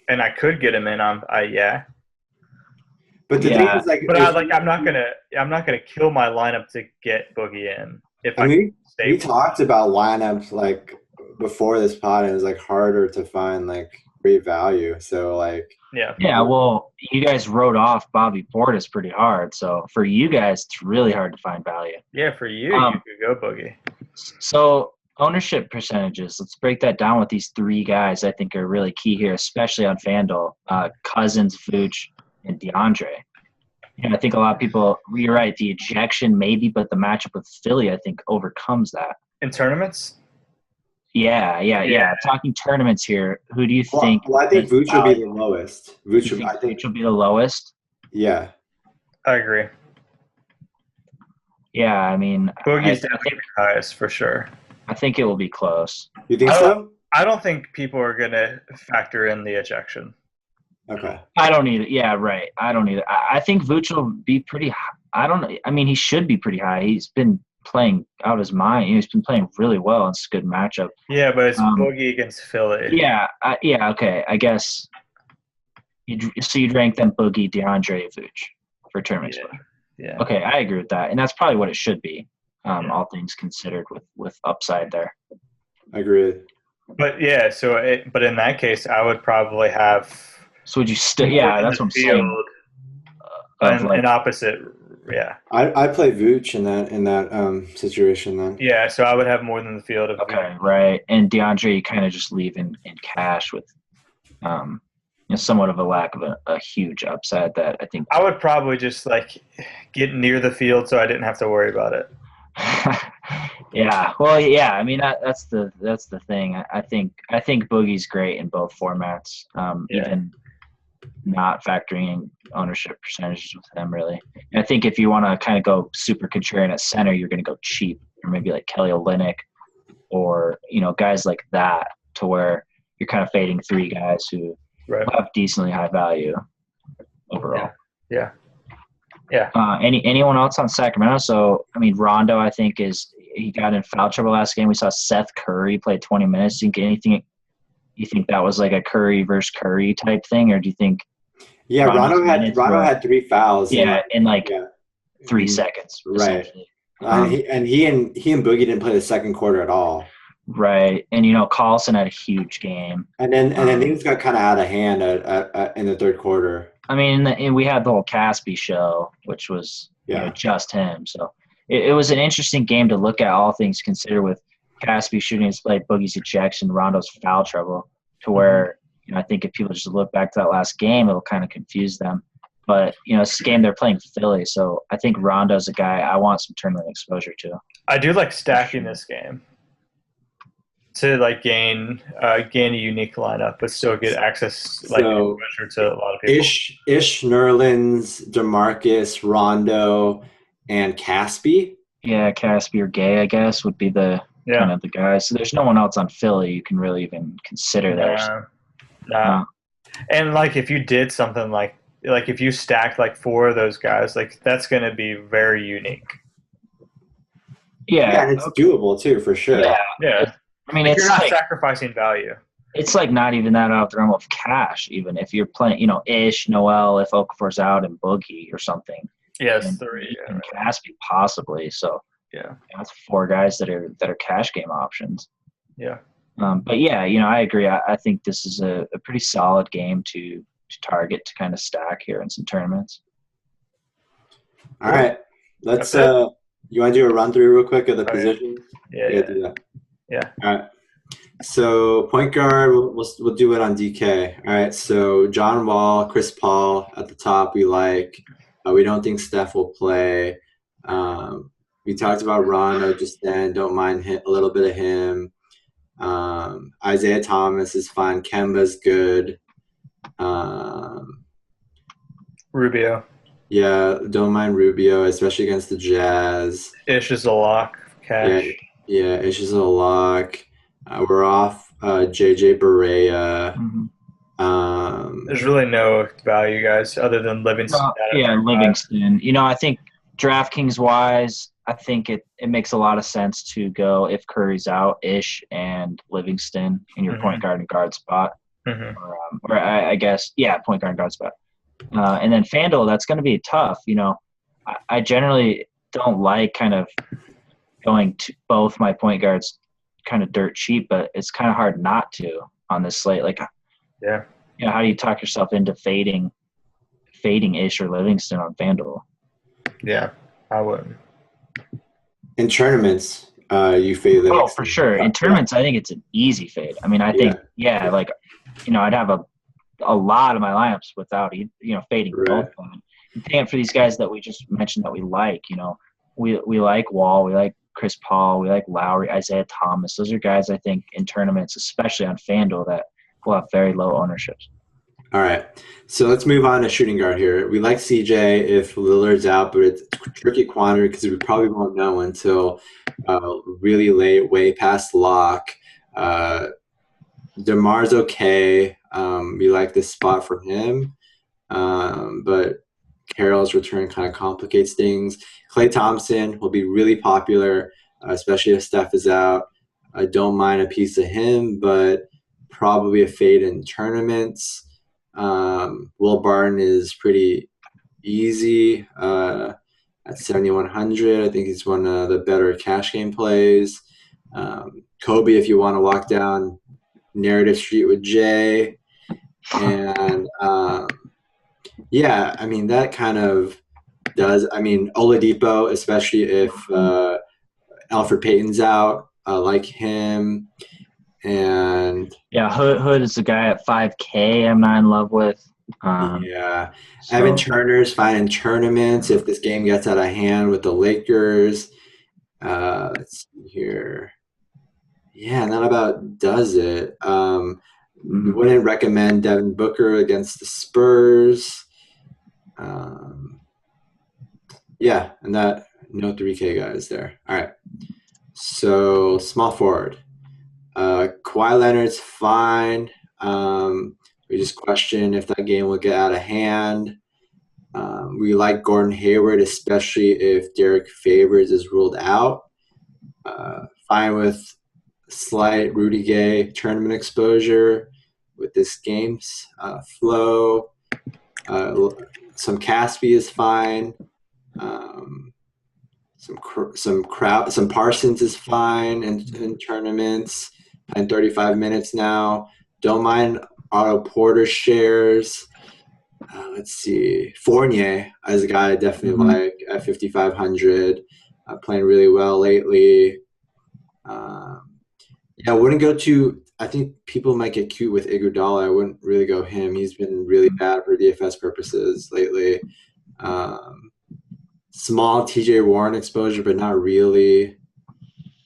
and I could get him in, yeah. But the thing is, I'm not gonna kill my lineup to get Boogie in. We talked about lineups like before this pod, and it was like harder to find like great value. So like yeah. Well, you guys wrote off Bobby Portis pretty hard, so for you guys, it's really hard to find value. Yeah, for you, you could go Boogie. So ownership percentages. Let's break that down with these three guys. I think are really key here, especially on FanDuel. Cousins, Vooch, and DeAndre. And I think a lot of people. You're right. The ejection maybe, but the matchup with Philly, I think, overcomes that. In tournaments? Yeah. Talking tournaments here. Who do you think? Well, I think Vooch will be the lowest. Vooch will be the lowest? Yeah. I agree. Yeah, I mean, Boogie's definitely the highest for sure. I think it will be close. You think so? I don't think people are going to factor in the ejection. Okay. I don't either. Yeah, right. I don't either. I think Vooch will be pretty high. He should be pretty high. He's been playing out his mind. He's been playing really well. It's a good matchup. Yeah, but it's Boogie against Philly. Yeah, okay. I guess you'd rank them Boogie, DeAndre, Vooch for tournament play. Yeah. Okay, I agree with that, and that's probably what it should be. All things considered, with upside there. I agree. But yeah, but in that case, I would probably have. So would you still? Yeah, that's what I'm saying. An opposite. Yeah. I play Vooch in that situation then. Yeah, so I would have more than the field of. Okay, right, and DeAndre, you kind of just leave in cash with, somewhat of a lack of a huge upside that I think. I would probably just like get near the field so I didn't have to worry about it. Yeah. Well, yeah. I mean, that's the thing. I think Boogie's great in both formats. Even not factoring in ownership percentages with them, really. And I think if you want to kind of go super contrarian at center, you're going to go cheap, or maybe like Kelly Olynyk, or guys like that, to where you're kind of fading three guys who have decently high value overall. Yeah. Anyone else on Sacramento? So, I mean, Rondo, I think he got in foul trouble last game. We saw Seth Curry play 20 minutes. You think that was like a Curry versus Curry type thing, or do you think? Yeah, Rondo had 3 fouls. Yeah, in 3 seconds. Right. He and Boogie didn't play the second quarter at all. Right, and Carlson had a huge game. And then things got kind of out of hand in the third quarter. I mean, and we had the whole Caspi show, which was just him. So it was an interesting game to look at, all things considered, with Caspi shooting his play, Boogie's ejection, Rondo's foul trouble, to where I think if people just look back to that last game, it'll kind of confuse them. But it's a game they're playing Philly, so I think Rondo's a guy I want some tournament exposure to. I do like stacking this game to gain a unique lineup, but still get access exposure to a lot of people. Ish, Nerlens, DeMarcus, Rondo, and Caspi. Yeah, Caspi or Gay, I guess, would be the kind of the guys. So there's no one else on Philly you can really even consider there. No. And if you did something like if you stacked 4 of those guys, that's going to be very unique. Yeah, and it's doable too, for sure. Yeah. I mean, you're not sacrificing value. It's not even that out of the realm of cash, even if you're playing, Ish, Noel, if Okafor's out, and Boogie or something. Yeah, it's 3. And Caspi possibly. So that's 4 guys that are cash game options. Yeah. But yeah, I agree. I think this is a pretty solid game to target, to kind of stack here in some tournaments. All right, let's. You want to do a run through real quick of the positions? Yeah. Do that. Yeah. All right. So point guard, we'll do it on DK. All right. So John Wall, Chris Paul at the top. We like. We don't think Steph will play. We talked about Rondo just then. Don't mind a little bit of him. Isaiah Thomas is fine. Kemba's good. Rubio. Yeah, don't mind Rubio, especially against the Jazz. Ish is a lock. Cash. Yeah, Ish is a lock. We're off JJ Barea. There's really no value, guys, other than Livingston. Livingston. I think DraftKings-wise, I think it makes a lot of sense to go if Curry's out, Ish and Livingston in your point guard and guard spot. Or I guess, point guard and guard spot. And then FanDuel, that's going to be tough. I generally don't like kind of going to both my point guards kind of dirt cheap, but it's kind of hard not to on this slate. Like, how do you talk yourself into fading Ish or Livingston on FanDuel? Yeah, I wouldn't. In tournaments, you fade Livingston. Oh, for sure. In tournaments, I think it's an easy fade. I mean, I think, I'd have a lot of my lineups without, fading both of them. And for these guys that we just mentioned that we like, we like Wall, we like Chris Paul, we like Lowry, Isaiah Thomas. Those are guys I think in tournaments, especially on FanDuel, that will have very low ownerships. All right. So let's move on to shooting guard here. We like CJ if Lillard's out, but it's a tricky quandary because we probably won't know until really late, way past lock. DeMar's okay. We like this spot for him. But Carroll's return kind of complicates things. Klay Thompson will be really popular, especially if Steph is out. I don't mind a piece of him, but probably a fade in tournaments. Will Barton is pretty easy at 7,100. I think he's one of the better cash game plays. Kobe, if you want to walk down narrative street with Jay. And that kind of does. I mean, Oladipo, especially if Alfred Payton's out, I like him. And Hood is the guy at 5K I'm not in love with. Evan Turner's fine in tournaments if this game gets out of hand with the Lakers. Let's see here. Yeah, that about does it. Wouldn't recommend Devin Booker against the Spurs. And that no 3K guys there. All right. So small forward. Kawhi Leonard's fine. We just question if that game will get out of hand. We like Gordon Hayward, especially if Derek Favors is ruled out. Fine with slight Rudy Gay tournament exposure with this game's flow. Some Caspi is fine. Some Parsons is fine in tournaments. And 35 minutes now. Don't mind Otto Porter shares. Let's see. Fournier as a guy I definitely like at 5,500. Playing really well lately. I wouldn't go to – I think people might get cute with Iguodala. I wouldn't really go him. He's been really bad for DFS purposes lately. Small TJ Warren exposure, but not really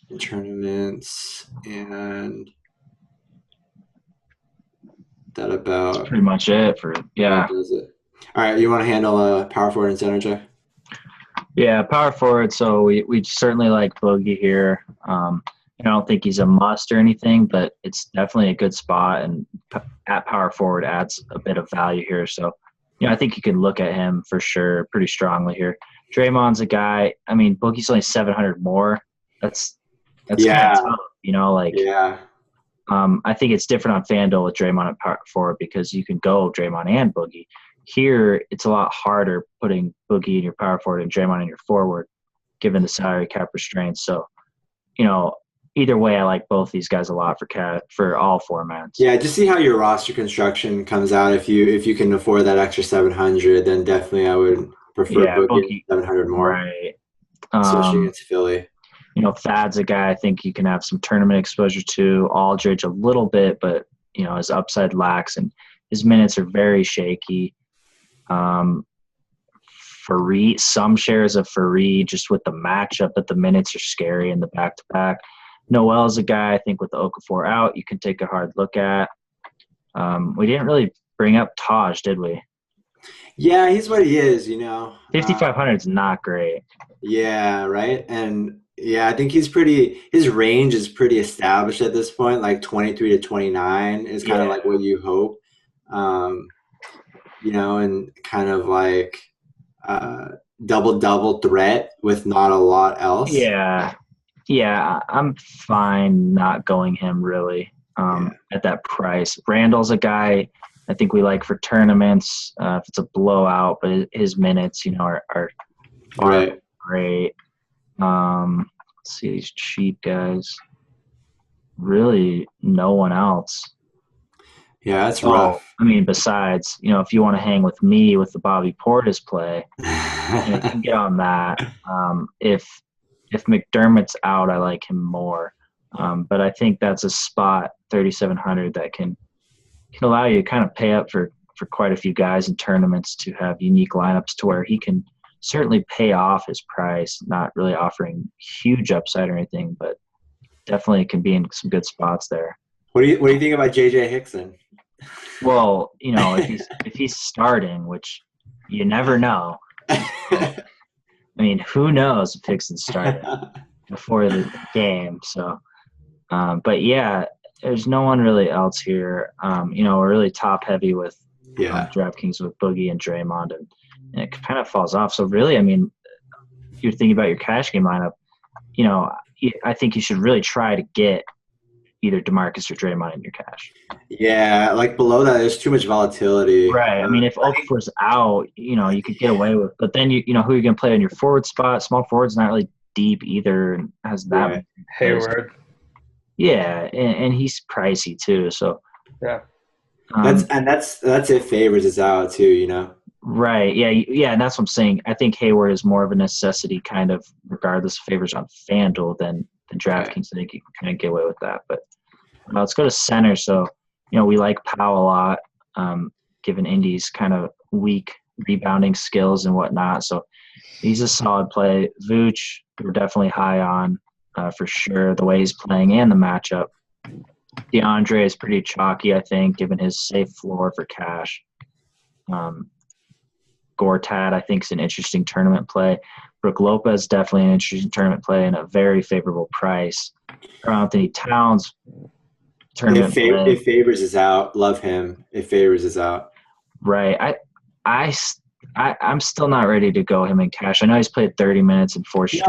in tournaments. And that about – that's pretty much it for – does it. All right, you want to handle power forward and center, Jay? Yeah, power forward. So we certainly like Boogie here. I don't think he's a must or anything, but it's definitely a good spot, and at power forward adds a bit of value here. So, I think you can look at him for sure pretty strongly here. Draymond's a guy. I mean, Boogie's only 700 more. That's kind of tough, I think it's different on FanDuel with Draymond at power forward because you can go Draymond and Boogie. Here, it's a lot harder putting Boogie in your power forward and Draymond in your forward, given the salary cap restraints. So, either way, I like both these guys a lot for all formats. Yeah, just see how your roster construction comes out. If you can afford that extra 700, then definitely I would prefer Boogie 700 more. Right. Especially against Philly. Thad's a guy I think you can have some tournament exposure to. Aldridge a little bit, but his upside lacks and his minutes are very shaky. Fareed, some shares of Fareed just with the matchup, but the minutes are scary in the back-to-back. Noel's a guy I think with the Okafor out, you can take a hard look at. We didn't really bring up Taj, did we? Yeah, he's what he is, 5,500 is not great. Yeah, right. And yeah, I think his range is pretty established at this point, like 23 to 29 is kind of like what you hope. And kind of like double threat with not a lot else. Yeah, I'm fine not going him really at that price. Randall's a guy I think we like for tournaments if it's a blowout, but his minutes, are right. Great. Let's see these cheap guys. Really, no one else. Yeah, that's rough. I mean, besides, if you want to hang with me with the Bobby Portis play, you can get on that. If McDermott's out, I like him more. But I think that's a spot 3,700 that can allow you to kind of pay up for quite a few guys in tournaments to have unique lineups to where he can certainly pay off his price, not really offering huge upside or anything, but definitely can be in some good spots there. What do you think about JJ Hickson? Well, if he's starting, which you never know. I mean, who knows if Hickson's starting before the game. So, but yeah, there's no one really else here. We're really top heavy with DraftKings with Boogie and Draymond, and it kind of falls off. So really, I mean, if you're thinking about your cash game lineup, I think you should really try to get either DeMarcus or Draymond in your cash. Yeah, like below that, there's too much volatility. Right. I mean, if Okafor's out, you could get away with. But then who you're going to play in your forward spot? Small forward's not really deep either, and has that. Right. Hayward. Yeah, and he's pricey too. So. Yeah. That's if Favors is out too. Right. Yeah, and that's what I'm saying. I think Hayward is more of a necessity, kind of regardless of Favors on FanDuel than DraftKings. I think you can kind of get away with that. But let's go to center. So, we like Powell a lot, given Indy's kind of weak rebounding skills and whatnot. So he's a solid play. Vooch, we're definitely high on for sure, the way he's playing and the matchup. DeAndre is pretty chalky, I think, given his safe floor for cash. Gortat, I think, is an interesting tournament play. Brook Lopez, definitely an interesting tournament play and a very favorable price. Anthony Towns, tournament play. If Favors is out, love him. If Favors is out. Right. I'm still not ready to go him in cash. I know he's played 30 minutes in 4 straight.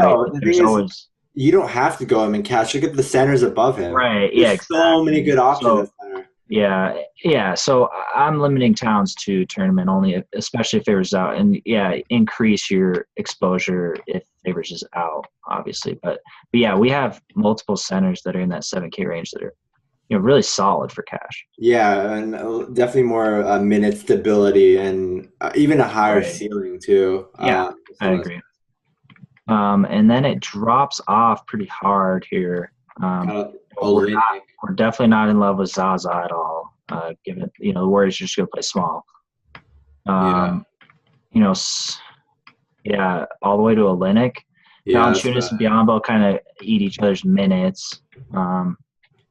You don't have to go him in cash. Look at the centers above him. Right. There's so many good options at center. Yeah. So I'm limiting Towns to tournament only, especially if Favors out, and increase your exposure if Favors is out, obviously. But yeah, we have multiple centers that are in that 7K range that are, really solid for cash. Yeah, and definitely more minute stability and even a higher ceiling too. Yeah, I agree. And then it drops off pretty hard here. We're definitely not in love with Zaza at all. Given the Warriors are just going to play small. All the way to Olynyk. Valanciunas and Biyombo kind of eat each other's minutes.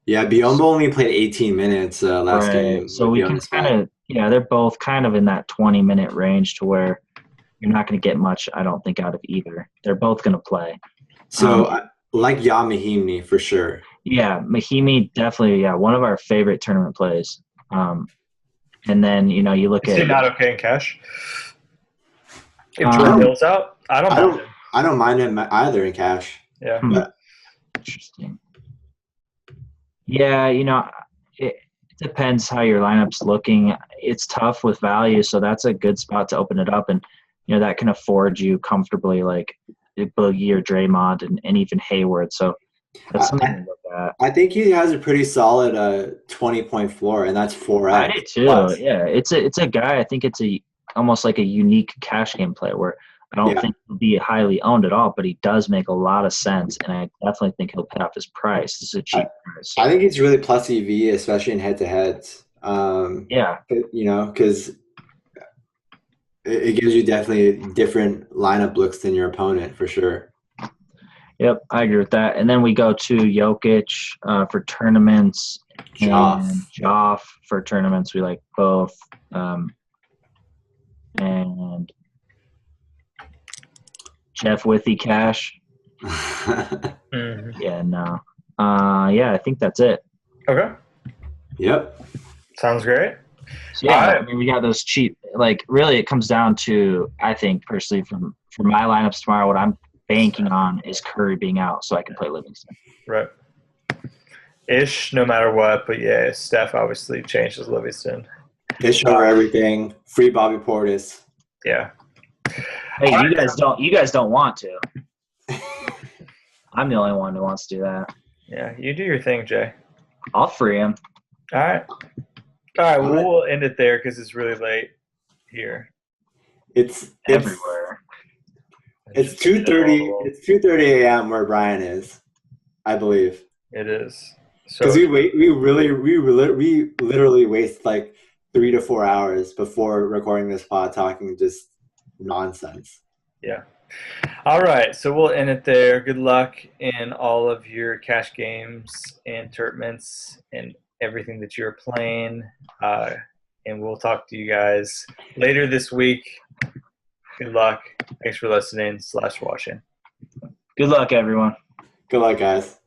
Biyombo only played 18 minutes last game. So we can kind of they're both kind of in that 20-minute range to where you're not going to get much, I don't think, out of either. They're both going to play. So like Mahimi for sure. Yeah, Mahimi definitely, one of our favorite tournament plays. And then, you look at – Is he not okay in cash? If Jordan Hill's out, I don't mind him either in cash. Yeah. Interesting. Yeah, it depends how your lineup's looking. It's tough with value, so that's a good spot to open it up. And, that can afford you comfortably like Boogie or Draymond and even Hayward. So that's something to look at. I think he has a pretty solid 20-point floor, and that's 4X. I do too. Plus. Yeah, it's a guy. I think it's almost like a unique cash game play where I don't think he'll be highly owned at all, but he does make a lot of sense, and I definitely think he'll pay off his price. This is a cheap price. I think he's really plus EV, especially in head-to-heads. Because it gives you definitely different lineup looks than your opponent for sure. Yep, I agree with that. And then we go to Jokic for tournaments and Joff for tournaments. We like both. And Jeff Withy Cash. Yeah, no. Yeah, I think that's it. Okay. Yep. Sounds great. So, yeah, right. I mean, we got those cheap. Like, really, it comes down to, I think, personally, for my lineups tomorrow, what I'm banking on is Curry being out so I can play Livingston. Right. Ish, no matter what. But, yeah, Steph obviously changes Livingston. Ish over everything. Free Bobby Portis. Yeah. Hey, you guys don't want to. I'm the only one who wants to do that. Yeah, you do your thing, Jay. I'll free him. All right. Well, we'll end it there because it's really late here. It's everywhere. It's 2:30. It's 2:30 a.m. where Bryan is, I believe. It is. Because we literally waste like 3 to 4 hours before recording this pod talking just nonsense. Yeah. All right. So we'll end it there. Good luck in all of your cash games and tournaments and everything that you're playing. And we'll talk to you guys later this week. Good luck. Thanks for listening /watching. Good luck, everyone. Good luck, guys.